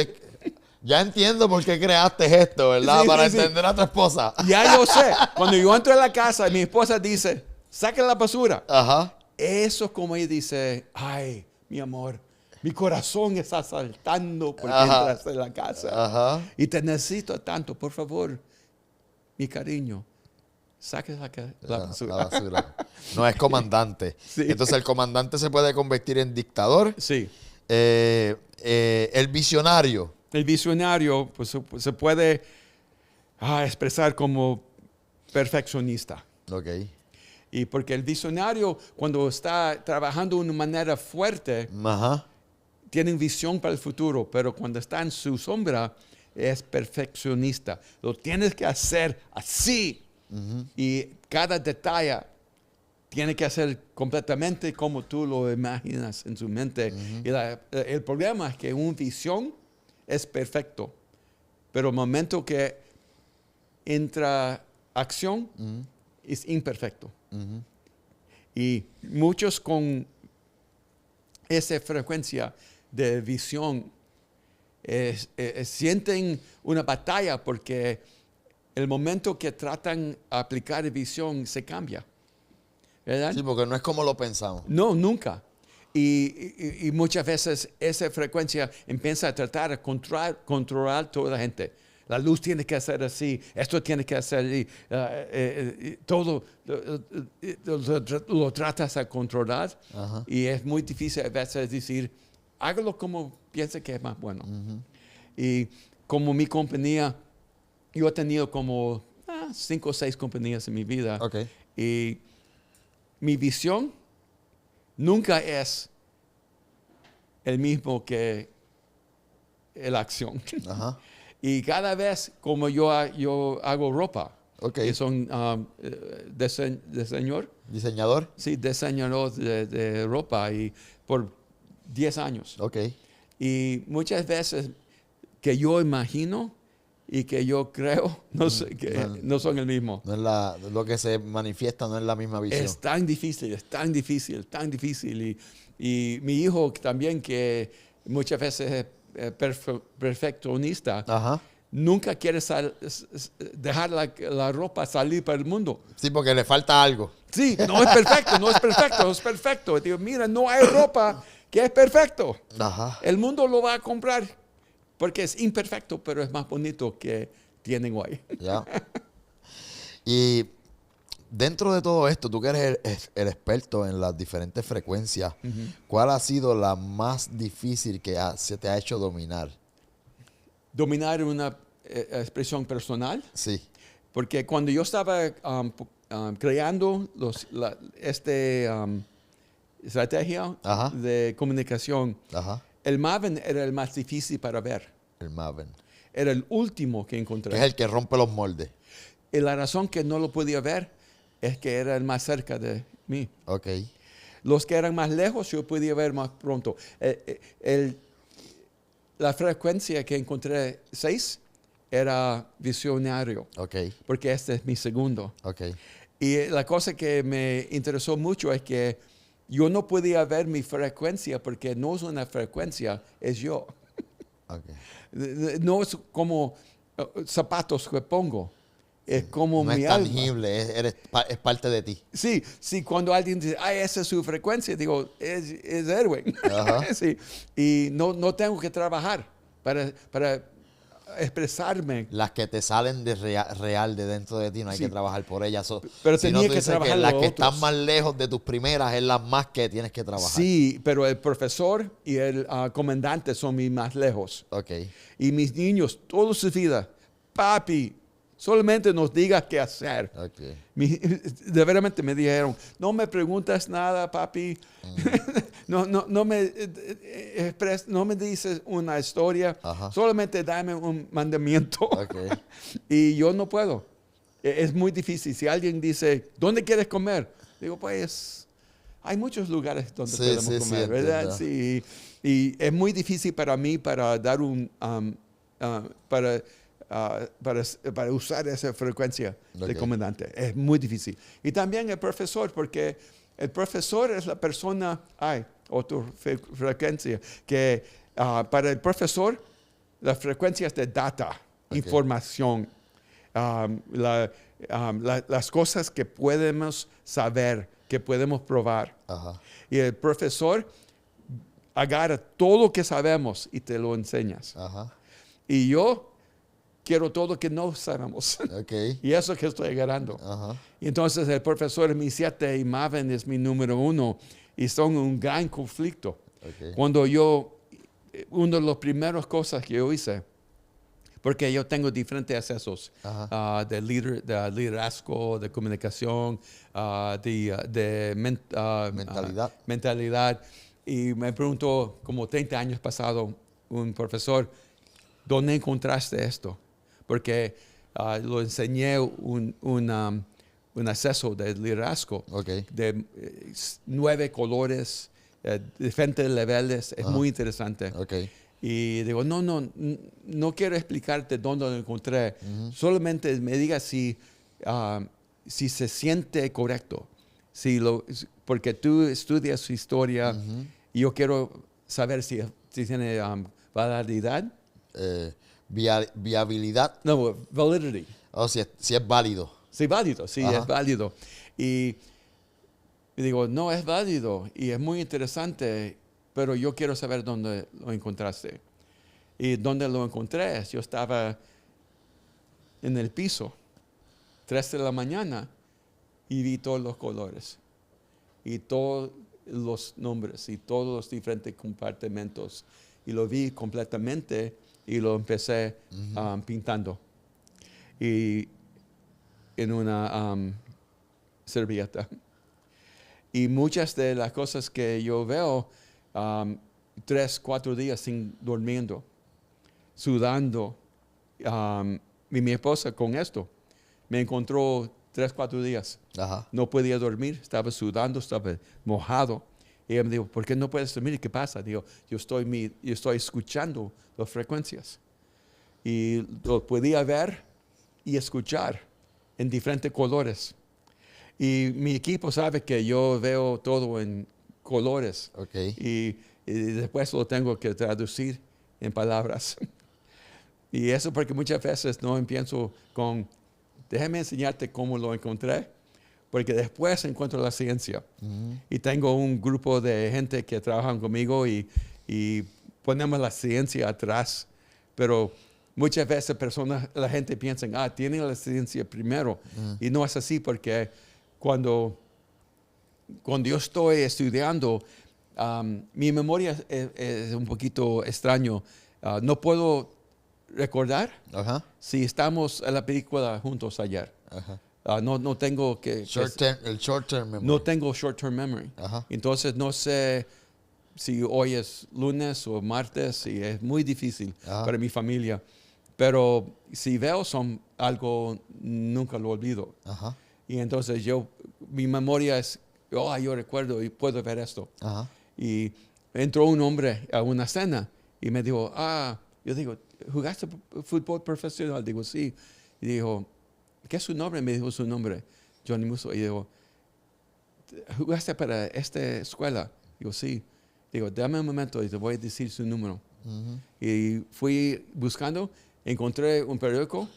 ya entiendo por qué creaste esto, ¿verdad? Sí, Para sí, entender a tu esposa. Ya yo sé. Cuando yo entro a la casa, mi esposa dice, saca la basura. Ajá. Eso es como ella dice, ay, mi amor, mi corazón está saltando porque Ajá. entraste en la casa. Ajá. Y te necesito tanto, por favor, mi cariño, saque la basura. La basura. No es comandante. Sí. Entonces el comandante se puede convertir en dictador. Sí. El visionario. El visionario pues, se puede expresar como perfeccionista. Ok. Y porque el visionario, cuando está trabajando de una manera fuerte, Ajá. tiene visión para el futuro, pero cuando está en su sombra, es perfeccionista. Lo tienes que hacer así. Y cada detalle tiene que hacer completamente como tú lo imaginas en su mente. Y el problema es que una visión es perfecto, pero el momento que entra acción es imperfecto. Y muchos con esa frecuencia de visión sienten una batalla porque el momento que tratan de aplicar visión se cambia. ¿Verdad? Sí, porque no es como lo pensamos. No, nunca. Y muchas veces esa frecuencia empieza a tratar de controlar a toda la gente. La luz tiene que hacer así, esto tiene que hacer así. Todo lo tratas a controlar. Ajá. Y es muy difícil a veces decir, hágalo como piense que es más bueno. Y como mi compañía, yo he tenido como 5 o 6 compañías en mi vida. Ok. Y mi visión nunca es el mismo que la acción. Ajá. Y cada vez como yo hago ropa, Ok. que son diseñador, Diseñador. sí, diseñador de ropa y por 10 años. Ok. Y muchas veces que yo imagino y que yo creo no son el mismo. No es lo que se manifiesta no es la misma visión. Es tan difícil. Y mi hijo también, que muchas veces es perfeccionista, Ajá. nunca quiere dejar la ropa salir para el mundo. Sí, porque le falta algo. Sí, no es perfecto. Digo, mira, no hay ropa que es perfecto. Ajá. El mundo lo va a comprar porque es imperfecto, pero es más bonito que tienen hoy. Ya. Y dentro de todo esto, tú que eres el experto en las diferentes frecuencias, ¿cuál ha sido la más difícil que se te ha hecho dominar? Dominar una expresión personal. Sí. Porque cuando yo estaba creando estrategia Ajá. de comunicación, Ajá. el Maven era el más difícil para ver. El Maven. Era el último que encontré. Que es el que rompe los moldes. Y la razón que no lo podía ver es que era el más cerca de mí. Ok. Los que eran más lejos yo podía ver más pronto. La frecuencia que encontré 6 era visionario. Ok. Porque este es mi segundo. Ok. Y la cosa que me interesó mucho es que yo no podía ver mi frecuencia porque no es una frecuencia, es yo. Okay. No es como zapatos que pongo, es como no mi es alma. tangible, es parte de ti. Sí, cuando alguien dice, ay, esa es su frecuencia, digo, es Edwin. Ajá. Sí, y no tengo que trabajar para expresarme. Las que te salen de real de dentro de ti, no hay que trabajar por ellas. Pero si tenía no, tú que dices trabajar que las los que otros. están más lejos de tus primeras es las más que tienes que trabajar. Sí, pero el profesor y el comandante son mis más lejos. Ok. Y mis niños, toda su vida, papi, solamente nos digas qué hacer. Ok. De verdad me dijeron, no me preguntas nada, papi. No me dices una historia. Ajá. Solamente dame un mandamiento. Ok. Y yo no puedo. Es muy difícil. Si alguien dice, ¿dónde quieres comer? Digo, pues, hay muchos lugares donde podemos comer, ¿verdad? Sí. Y es muy difícil para mí para dar para usar esa frecuencia de comandante. Es muy difícil. Y también el profesor, porque el profesor es la persona, otra frecuencia, que para el profesor la frecuencia es de data, información, las cosas que podemos saber, que podemos probar. Ajá. Y el profesor agarra todo lo que sabemos y te lo enseñas. Ajá. Y yo quiero todo lo que no sabemos. Okay. Y eso que estoy agarrando. Ajá. Y entonces el profesor es mi 7 y Maven es mi número 1. Y son un gran conflicto. Okay. Cuando una de las primeras cosas que yo hice, porque yo tengo diferentes accesos de liderazgo, de comunicación, de mentalidad. Y me preguntó, como 30 años pasado, un profesor, ¿dónde encontraste esto? Porque lo enseñé un acceso de liderazgo de 9 colores, diferentes niveles. Es muy interesante. Okay. Y digo, no quiero explicarte dónde lo encontré. Solamente me diga si se siente correcto. Porque tú estudias su historia y yo quiero saber si tiene validad. Viabilidad. No, validity. Si es válido. Sí, válido, sí, Ajá. es válido. Y digo, no, es válido y es muy interesante, pero yo quiero saber dónde lo encontraste. Y dónde lo encontré, yo estaba en el piso, 3 de la mañana, y vi todos los colores, y todos los nombres, y todos los diferentes compartimentos. Y lo vi completamente y lo empecé pintando. Y en una servilleta. Y muchas de las cosas que yo veo, 3, 4 días sin durmiendo, sudando. Y mi esposa con esto me encontró 3, 4 días. Ajá. No podía dormir, estaba sudando, estaba mojado. Y ella me dijo, ¿por qué no puedes dormir? ¿Qué pasa? Digo, yo estoy escuchando las frecuencias. y lo podía ver y escuchar en diferentes colores. Y mi equipo sabe que yo veo todo en colores. Okay. Y después lo tengo que traducir en palabras. Y eso porque muchas veces no empiezo con, déjame enseñarte cómo lo encontré, porque después encuentro la ciencia. Y tengo un grupo de gente que trabajan conmigo y ponemos la ciencia atrás. Pero muchas veces la gente piensa, tienen la ciencia primero. Y no es así porque cuando yo estoy estudiando, mi memoria es un poquito extraño. No puedo recordar si estamos en la película juntos ayer. No tengo el short-term memory. No tengo short-term memory. Entonces no sé si hoy es lunes o martes y es muy difícil para mi familia. Pero si veo algo, nunca lo olvido. Y entonces mi memoria es, yo recuerdo y puedo ver esto. Y entró un hombre a una cena y me dijo, yo digo, ¿jugaste fútbol profesional? Digo, sí. Y dijo, ¿qué es su nombre? Me dijo su nombre, Johnny Musso. Y digo, ¿jugaste para esta escuela? Digo, sí. Digo, dame un momento y te voy a decir su número. Y fui buscando, encontré un periódico,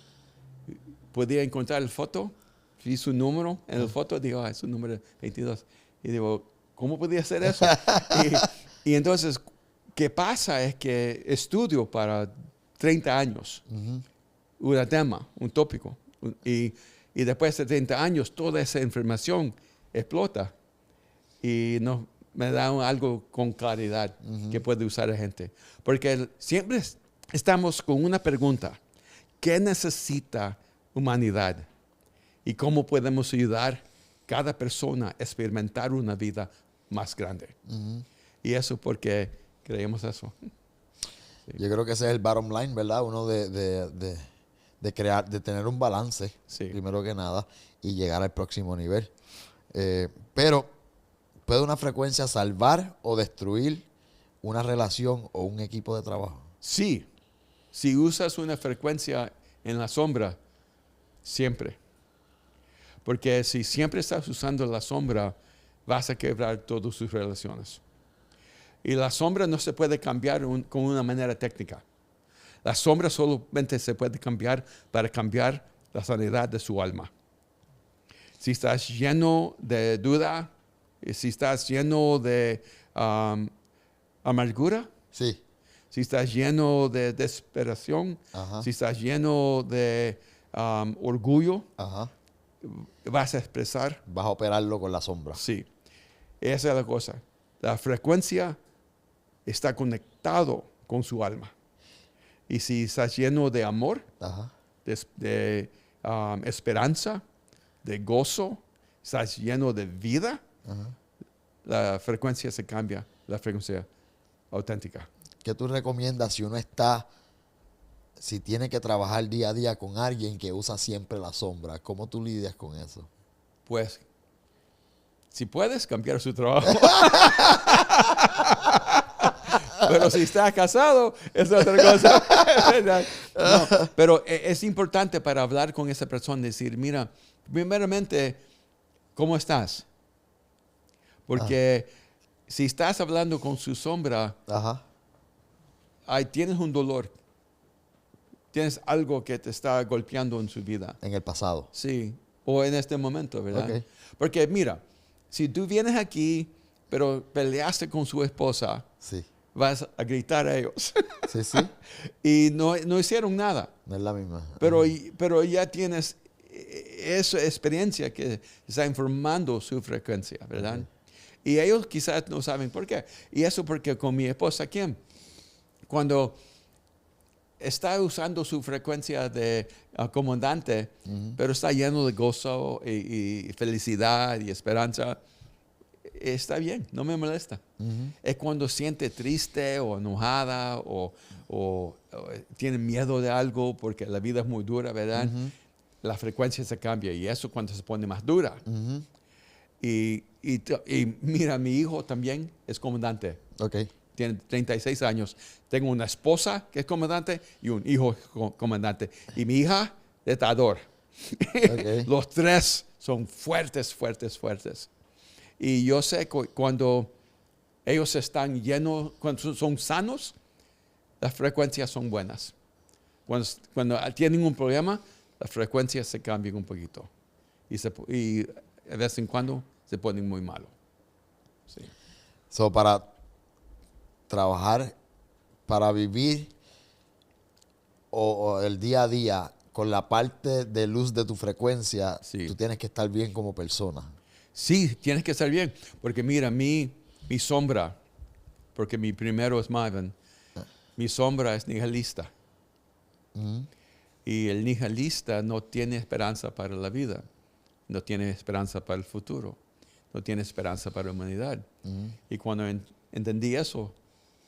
podía encontrar la foto, vi su número en la foto, digo, es su número 22. Y digo, ¿cómo podía hacer eso? y entonces, ¿qué pasa? Es que estudio para 30 años un tema, un tópico. Y después de 30 años, toda esa información explota. Y me da algo con claridad que puede usar la gente. Porque siempre estamos con una pregunta. ¿Qué necesita humanidad? ¿Y cómo podemos ayudar cada persona a experimentar una vida más grande? Y eso porque creemos eso. Sí. Yo creo que ese es el bottom line, ¿verdad? Uno de tener un balance, primero que nada, y llegar al próximo nivel. Pero, ¿puede una frecuencia salvar o destruir una relación o un equipo de trabajo? Sí. Si usas una frecuencia en la sombra, siempre. Porque si siempre estás usando la sombra, vas a quebrar todas sus relaciones. Y la sombra no se puede cambiar con una manera técnica. La sombra solamente se puede cambiar para cambiar la sanidad de su alma. Si estás lleno de duda, si estás lleno de amargura, sí. Si estás lleno de desesperación, si estás lleno de orgullo, vas a expresar. Vas a operarlo con la sombra. Sí, esa es la cosa. La frecuencia está conectado con su alma. Y si estás lleno de amor, de esperanza, de gozo, estás lleno de vida, la frecuencia se cambia, la frecuencia auténtica. ¿Qué tú recomiendas si tiene que trabajar día a día con alguien que usa siempre la sombra? ¿Cómo tú lidias con eso? Pues, si puedes, cambiar su trabajo. Pero si estás casado, es otra cosa. No, pero es importante para hablar con esa persona, decir, mira, primeramente, ¿cómo estás? Porque si estás hablando con su sombra, tienes un dolor. Tienes algo que te está golpeando en su vida. En el pasado. Sí, o en este momento, ¿verdad? Okay. Porque mira, si tú vienes aquí, pero peleaste con su esposa, vas a gritar a ellos. Sí, sí. Y no hicieron nada. No es la misma. Pero ya tienes esa experiencia que está informando su frecuencia, ¿verdad? Y ellos quizás no saben por qué. Y eso porque con mi esposa, ¿quién? Cuando está usando su frecuencia de comandante, pero está lleno de gozo y felicidad y esperanza, está bien, no me molesta. Es cuando siente triste o enojada o tiene miedo de algo porque la vida es muy dura, ¿verdad? La frecuencia se cambia y eso cuando se pone más dura. Y mira, mi hijo también es comandante. tiene 36 años. Tengo una esposa que es comandante y un hijo comandante. Y mi hija es Tador. Okay. Los tres son fuertes, fuertes, fuertes. Y yo sé que cuando ellos están llenos, cuando son sanos, las frecuencias son buenas. Cuando tienen un problema, las frecuencias se cambian un poquito. Y de vez en cuando se ponen muy malos. Sí. So, para trabajar, para vivir o el día a día con la parte de luz de tu frecuencia, Sí. tú tienes que estar bien como persona. Sí, tienes que estar bien. Porque mira, mi sombra, porque mi primero es Marvin, mi sombra es nihilista. Y el nihilista no tiene esperanza para la vida, no tiene esperanza para el futuro, no tiene esperanza para la humanidad. Y cuando entendí eso,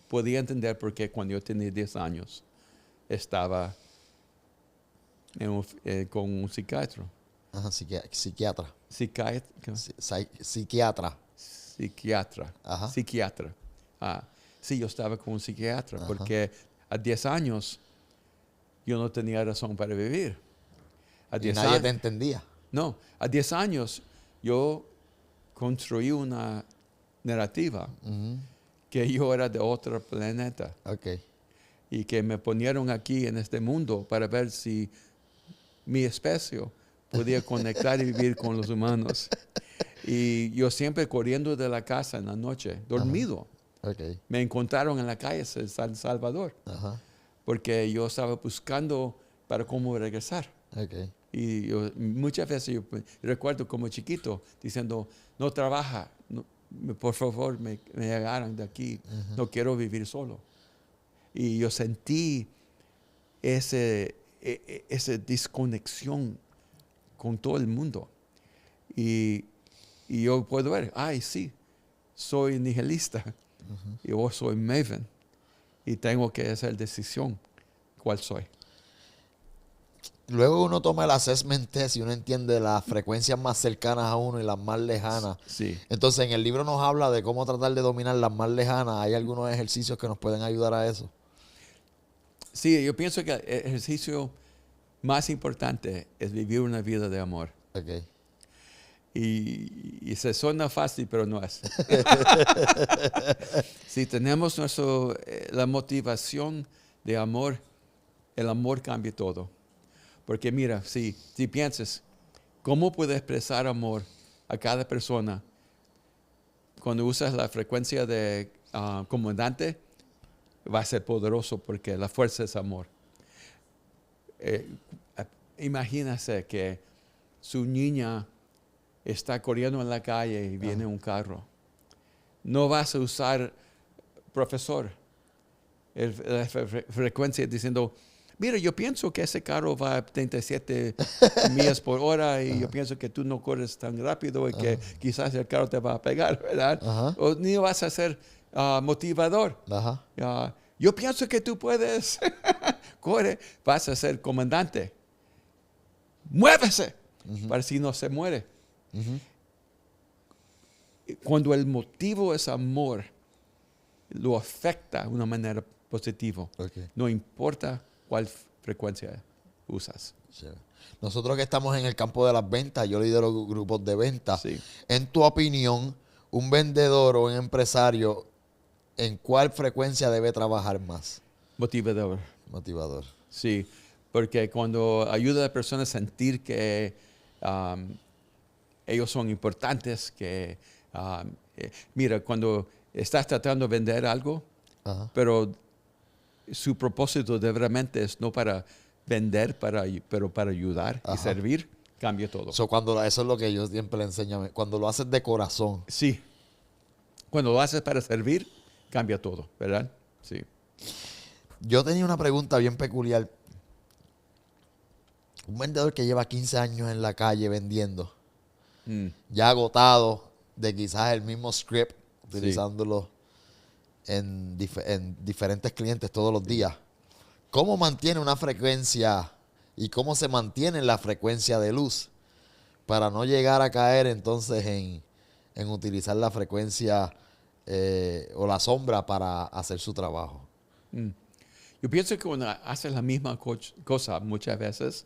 podía entender por qué cuando yo tenía 10 años estaba con un psiquiatra. Ajá, psiquiatra. Psiquiatra. Psiquiatra. Ajá. Psiquiatra. Sí, yo estaba con un psiquiatra. Ajá. Porque a 10 años yo no tenía razón para vivir. Y nadie te entendía. No, a 10 años yo construí una narrativa que yo era de otro planeta. Okay. Y que me ponieron aquí en este mundo para ver si mi especie podía conectar y vivir con los humanos. Y yo siempre corriendo de la casa en la noche, dormido. Okay. Me encontraron en la calle de San Salvador. Ajá. Porque yo estaba buscando para cómo regresar. Okay. Y muchas veces yo recuerdo como chiquito diciendo, no trabaja, por favor me agarran de aquí, no quiero vivir solo. Y yo sentí esa desconexión con todo el mundo. Y yo puedo ver, sí, soy nihilista, yo soy Maven, y tengo que hacer decisión cuál soy. Luego uno toma el assessment test y uno entiende las frecuencias más cercanas a uno y las más lejanas. Sí. Entonces, en el libro nos habla de cómo tratar de dominar las más lejanas. ¿Hay algunos ejercicios que nos pueden ayudar a eso? Sí, yo pienso que el ejercicio más importante es vivir una vida de amor. Okay. Y se suena fácil, pero no es. Si tenemos la motivación de amor, el amor cambia todo. Porque mira, si piensas, ¿cómo puedes expresar amor a cada persona? Cuando usas la frecuencia de comandante, va a ser poderoso porque la fuerza es amor. Imagínese que su niña está corriendo en la calle y viene un carro. No vas a usar profesor, la frecuencia diciendo, mira, yo pienso que ese carro va a 37 millas por hora y yo pienso que tú no corres tan rápido y que quizás el carro te va a pegar, ¿verdad? O ni vas a ser motivador. Yo pienso que tú puedes. Corre, vas a ser comandante. Muévese, para si no se muere. Cuando el motivo es amor, lo afecta de una manera positiva. Okay. No importa cuál frecuencia usas. Sí. Nosotros que estamos en el campo de las ventas, yo lidero grupos de ventas. Sí. En tu opinión, un vendedor o un empresario, ¿en cuál frecuencia debe trabajar más? Motivador. Motivador. Sí, porque cuando ayuda a las personas a sentir que ellos son importantes, que mira, cuando estás tratando de vender algo, pero su propósito de realmente es no para vender, pero para ayudar y servir, cambia todo. Eso es lo que yo siempre le enseño. Cuando lo haces de corazón. Sí. Cuando lo haces para servir, cambia todo, ¿verdad? Sí. Yo tenía una pregunta bien peculiar. Un vendedor que lleva 15 años en la calle vendiendo, ya agotado de quizás el mismo script, utilizándolo en diferentes clientes todos los días. ¿Cómo mantiene una frecuencia y cómo se mantiene la frecuencia de luz para no llegar a caer entonces en utilizar la frecuencia o la sombra para hacer su trabajo. Yo pienso que cuando haces la misma cosa muchas veces,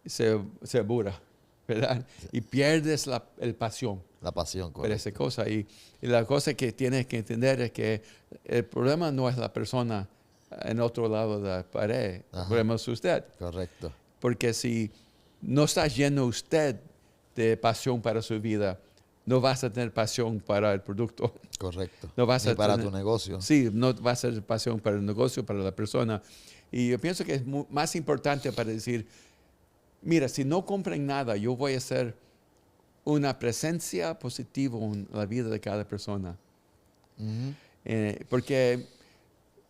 se aburra, ¿verdad? Sí. Y pierdes el pasión. La pasión, correcto. Por esa cosa. Y la cosa que tienes que entender es que el problema no es la persona en otro lado de la pared. El problema es usted. Correcto. Porque si no está lleno usted de pasión para su vida, no vas a tener pasión para el producto. Correcto. No vas Ni a para tener, tu negocio. Sí, no vas a tener pasión para el negocio, para la persona. Y yo pienso que es más importante para decir, mira, si no compran nada, yo voy a ser una presencia positiva en la vida de cada persona. Porque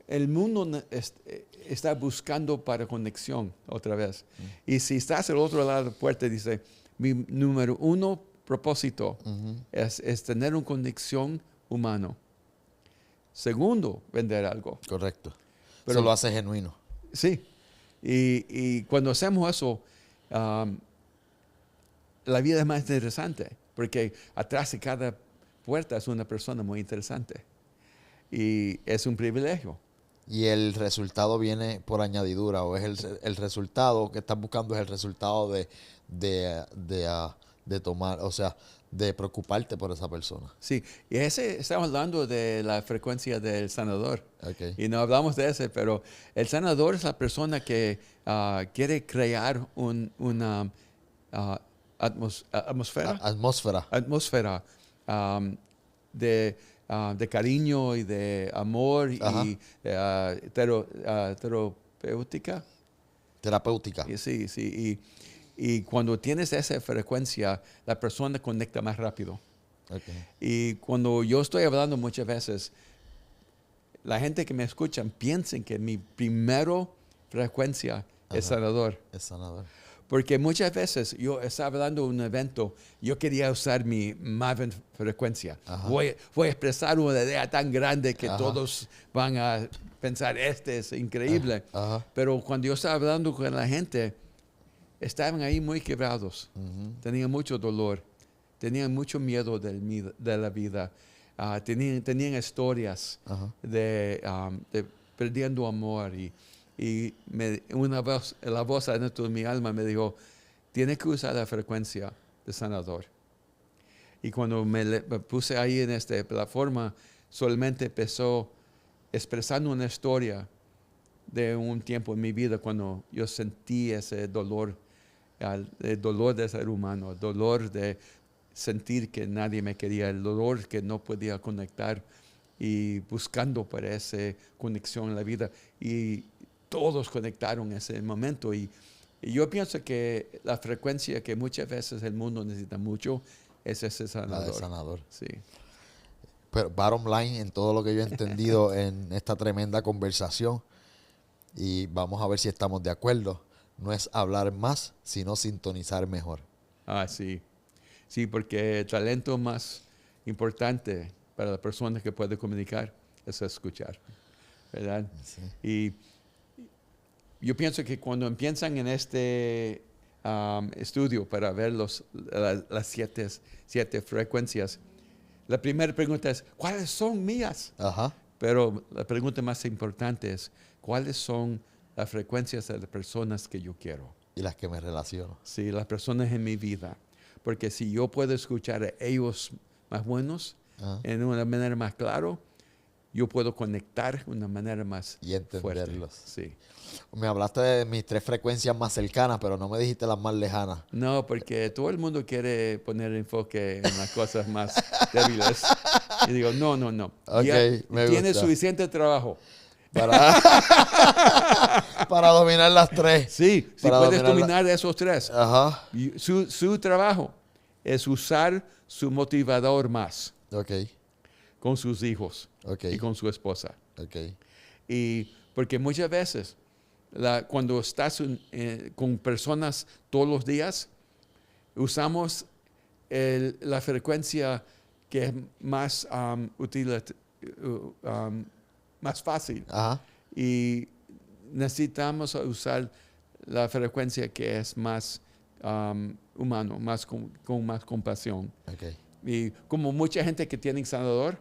el mundo está buscando para conexión otra vez. Y si estás al otro lado de la puerta, dice, mi número 1 propósito es tener una conexión humana. Segundo, vender algo. Correcto. Pero eso lo hace genuino. Sí. Y cuando hacemos eso, la vida es más interesante, porque atrás de cada puerta es una persona muy interesante. Y es un privilegio. Y el resultado viene por añadidura, o es el resultado que estás buscando, es el resultado de tomar, o sea, de preocuparte por esa persona. Sí, y estamos hablando de la frecuencia del sanador. Okay. Y no hablamos de ese, pero el sanador es la persona que quiere crear una atmósfera de cariño y de amor y terapéutica. Terapéutica. Sí, sí. Y cuando tienes esa frecuencia, la persona conecta más rápido. Okay. Y cuando yo estoy hablando muchas veces, la gente que me escucha piensa que mi primera frecuencia es sanador. Es sanador. Porque muchas veces yo estaba hablando de un evento, yo quería usar mi Maven frecuencia. Voy a expresar una idea tan grande que todos van a pensar, este es increíble. Pero cuando yo estaba hablando con la gente, estaban ahí muy quebrados. Tenían mucho dolor, tenían mucho miedo de la vida. Tenían historias de perdiendo amor y la voz adentro de mi alma me dijo, tienes que usar la frecuencia de sanador. Y cuando me puse ahí en esta plataforma, solamente empezó expresando una historia de un tiempo en mi vida cuando yo sentí ese dolor, el dolor de ser humano, el dolor de sentir que nadie me quería, el dolor que no podía conectar y buscando para esa conexión en la vida. Y todos conectaron en ese momento y yo pienso que la frecuencia que muchas veces el mundo necesita mucho es ese sanador. La de sanador. Sí. Pero bottom line, en todo lo que yo he entendido en esta tremenda conversación, y vamos a ver si estamos de acuerdo, no es hablar más, sino sintonizar mejor. Sí. Sí, porque el talento más importante para la persona que puede comunicar es escuchar, ¿verdad? Sí. Y yo pienso que cuando empiezan en este estudio para ver las 7 frecuencias, la primera pregunta es, ¿cuáles son mías? Pero la pregunta más importante es, ¿cuáles son las frecuencias de las personas que yo quiero? Y las que me relaciono. Sí, las personas en mi vida. Porque si yo puedo escuchar a ellos más buenos, en una manera más clara, yo puedo conectar de una manera más y entenderlos. Fuerte. Sí. Me hablaste de mis 3 frecuencias más cercanas, pero no me dijiste las más lejanas. No, porque todo el mundo quiere poner enfoque en las cosas más débiles. Y digo, no. Okay, tienes suficiente trabajo. Para dominar las 3. Sí, si puedes dominar esos 3. Su trabajo es usar su motivador más. Con sus hijos y con su esposa. Y porque muchas veces, cuando estás con personas todos los días, usamos la frecuencia que es más útil, más fácil. Y necesitamos usar la frecuencia que es más humano, con más compasión. Y como mucha gente que tiene sanador,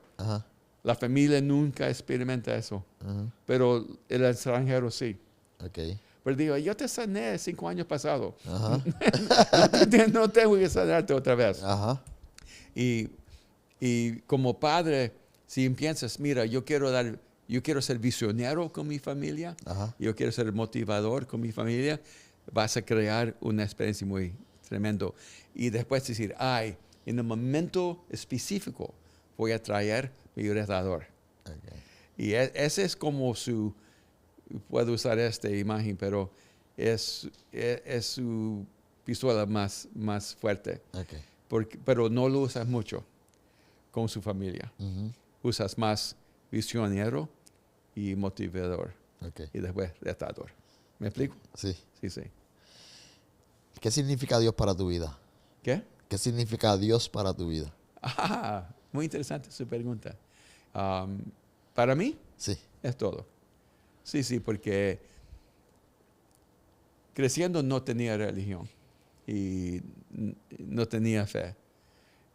La familia nunca experimenta eso, pero el extranjero sí. Okay. Pero digo, yo te sané 5 años pasados. Ajá. No tengo que sanarte otra vez. Ajá. Y como padre, si piensas, mira, yo quiero ser visionario con mi familia, Ajá. yo quiero ser motivador con mi familia, vas a crear una experiencia muy tremenda. Y después decir, en un momento específico voy a traer mi retador. Okay. Y ese es como puedo usar esta imagen, pero es su pistola más fuerte. Okay. Pero no lo usas mucho con su familia. Uh-huh. Usas más visionario y motivador. Okay. Y después retador. ¿Me explico? Sí. Sí. ¿Qué significa Dios para tu vida? ¿Qué? ¿Qué significa Dios para tu vida? Muy interesante su pregunta. Para mí, Sí. es todo. Sí, porque creciendo no tenía religión y no tenía fe.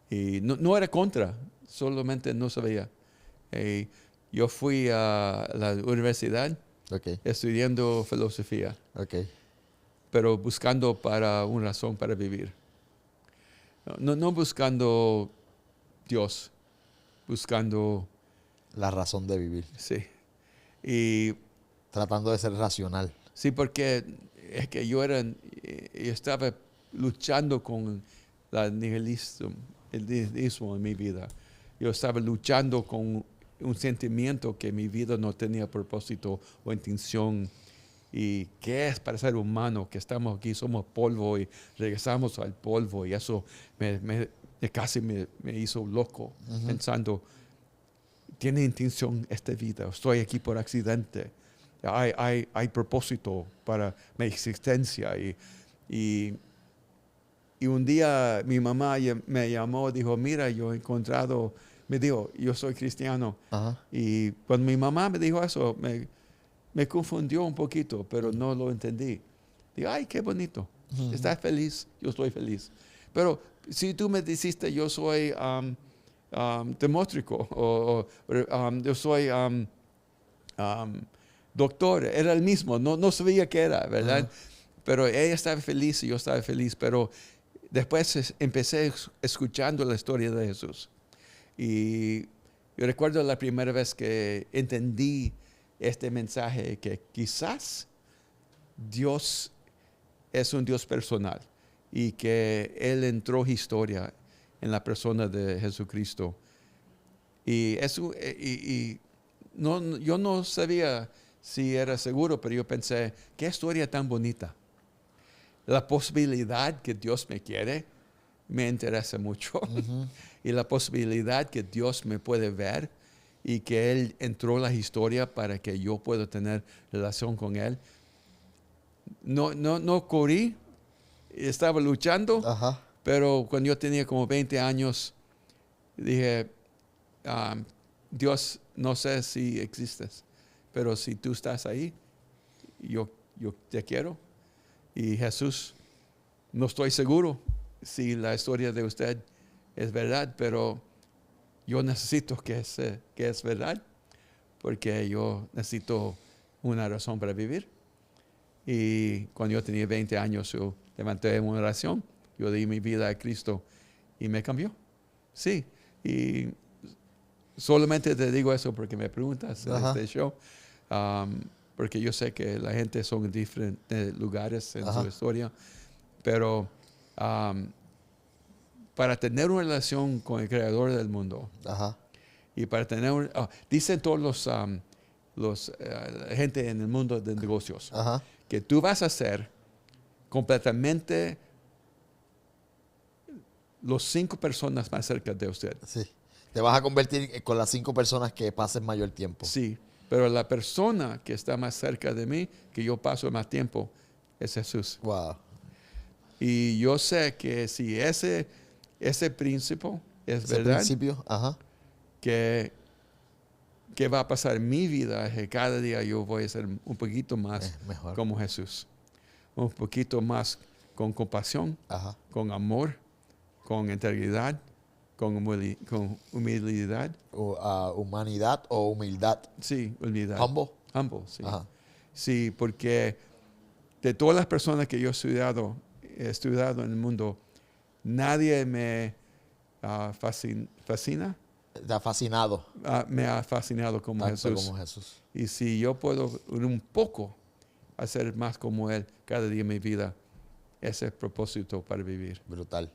Y no era contra, solamente no sabía. Yo fui a la universidad Okay. estudiando filosofía, Okay. pero buscando para una razón para vivir. No buscando Dios, buscando... La razón de vivir. Sí. Y Tratando de ser racional. sí, porque es que yo estaba luchando con el nihilismo en mi vida. Yo estaba luchando con un sentimiento que mi vida no tenía propósito o intención. ¿Y qué es para ser humano? Que estamos aquí, somos polvo y regresamos al polvo. Y eso casi me hizo loco, pensando, ¿tiene intención esta vida? ¿Estoy aquí por accidente? Hay propósito para mi existencia. Y un día mi mamá me llamó y dijo, mira, yo he encontrado, me dijo, yo soy cristiano. Ajá. Y cuando mi mamá me dijo eso, me confundió un poquito, pero no lo entendí. Digo, qué bonito. ¿Estás feliz? Yo estoy feliz. Pero si tú me dijiste, yo soy demóstrico, o yo soy doctor, era el mismo, no sabía qué era, ¿verdad? Pero ella estaba feliz y yo estaba feliz, pero después empecé escuchando la historia de Jesús. Y yo recuerdo la primera vez que entendí este mensaje, que quizás Dios es un Dios personal y que Él entró historia en la persona de Jesucristo. Y eso, yo no sabía si era seguro, pero yo pensé, qué historia tan bonita. La posibilidad que Dios me quiere me interesa mucho. Y la posibilidad que Dios me puede ver y que Él entró en la historia para que yo pueda tener relación con Él. No corrí, estaba luchando, Ajá. pero cuando yo tenía como 20 años, dije, Dios, no sé si existes, pero si tú estás ahí, yo te quiero. Y Jesús, no estoy seguro si la historia de usted es verdad, pero yo necesito que es verdad, porque yo necesito una razón para vivir. Y cuando yo tenía 20 años, yo levanté una oración, yo di mi vida a Cristo y me cambió. Sí, y solamente te digo eso porque me preguntas en este show, porque yo sé que la gente son en diferentes lugares en su historia, pero para tener una relación con el Creador del mundo, y para tener, dicen todos los gente en el mundo de negocios, que tú vas a ser completamente los 5 personas más cerca de usted. Sí. Te vas a convertir con las 5 personas que pasen mayor tiempo. Sí, pero la persona que está más cerca de mí, que yo paso más tiempo, es Jesús. Wow. Y yo sé que si ese principio es Ese verdad, principio, que va a pasar en mi vida, es que cada día yo voy a ser un poquito más como Jesús. Un poquito más con compasión, con amor, con integridad, con humildad. Humanidad o humildad. Sí, humildad. Humble. Humble, sí. Ajá. Sí, porque de todas las personas que yo he estudiado en el mundo, nadie me fascina. Te ha fascinado. Me ha fascinado como Tanto Jesús. como Jesús. Y si yo puedo un poco hacer más como Él cada día de mi vida, ese es el propósito para vivir. Brutal.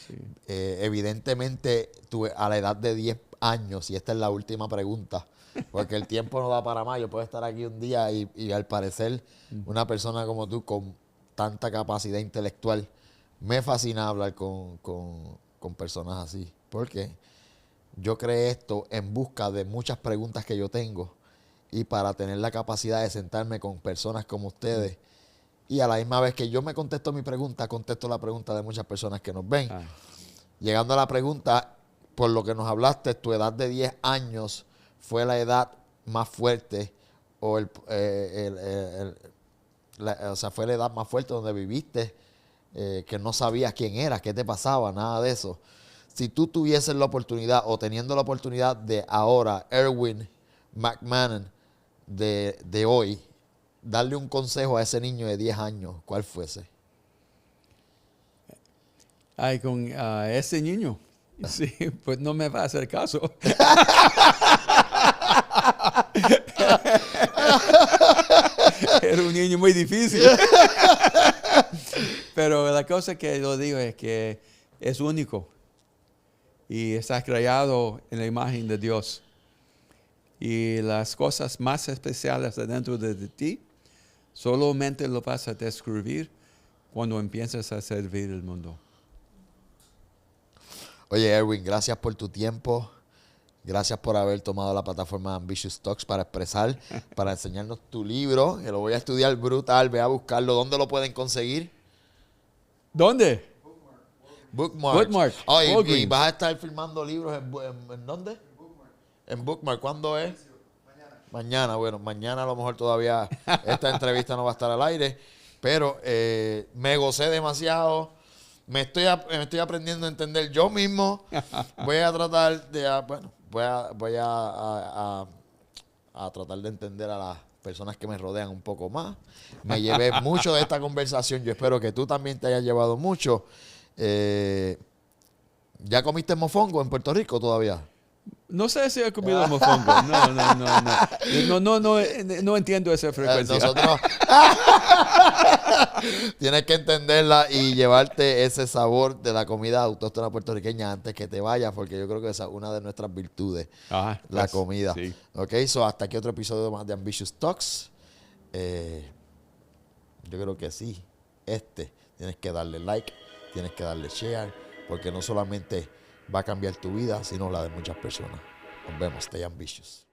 Sí. Evidentemente, tú a la edad de 10 años, y esta es la última pregunta, porque el tiempo no da para más, yo puedo estar aquí un día y al parecer una persona como tú con tanta capacidad intelectual, me fascina hablar con personas así, porque yo creé esto en busca de muchas preguntas que yo tengo y para tener la capacidad de sentarme con personas como ustedes y a la misma vez que yo me contesto mi pregunta, contesto la pregunta de muchas personas que nos ven. Llegando a la pregunta, por lo que nos hablaste, tu edad de 10 años fue la edad más fuerte o fue la edad más fuerte donde viviste, que no sabías quién eras, qué te pasaba, nada de eso. Si tú tuvieses la oportunidad o teniendo la oportunidad de ahora, Erwin McMahon de hoy, darle un consejo a ese niño de 10 años, ¿cuál fuese? Ay, con ese niño, sí, pues no me va a hacer caso. Era un niño muy difícil. Pero la cosa que yo digo es que es único y está creado en la imagen de Dios. Y las cosas más especiales dentro de ti solamente lo vas a descubrir cuando empiezas a servir el mundo. Oye, Erwin, gracias por tu tiempo. Gracias por haber tomado la plataforma Ambitious Talks para expresar, para enseñarnos tu libro, que lo voy a estudiar brutal, ve a buscarlo. ¿Dónde lo pueden conseguir? ¿Dónde? Bookmark. Oh, y vas a estar filmando libros ¿en dónde? En Bookmark. ¿Cuándo es? Mañana. Bueno, mañana a lo mejor todavía esta entrevista no va a estar al aire, pero me gocé demasiado. Me estoy aprendiendo a entender yo mismo. Voy a tratar de, voy a tratar de entender a las personas que me rodean un poco más. Me llevé mucho de esta conversación. Yo espero que tú también te hayas llevado mucho. ¿Ya comiste mofongo en Puerto Rico todavía? No sé si he comido mofongo. No entiendo esa frecuencia. Nosotros tienes que entenderla y llevarte ese sabor de la comida autóctona puertorriqueña antes que te vayas, porque yo creo que esa es una de nuestras virtudes, la comida. Sí. Ok, hasta aquí otro episodio más de Ambitious Talks. Yo creo que sí, tienes que darle like, tienes que darle share, porque no solamente va a cambiar tu vida, sino la de muchas personas. Nos vemos. Stay ambitious.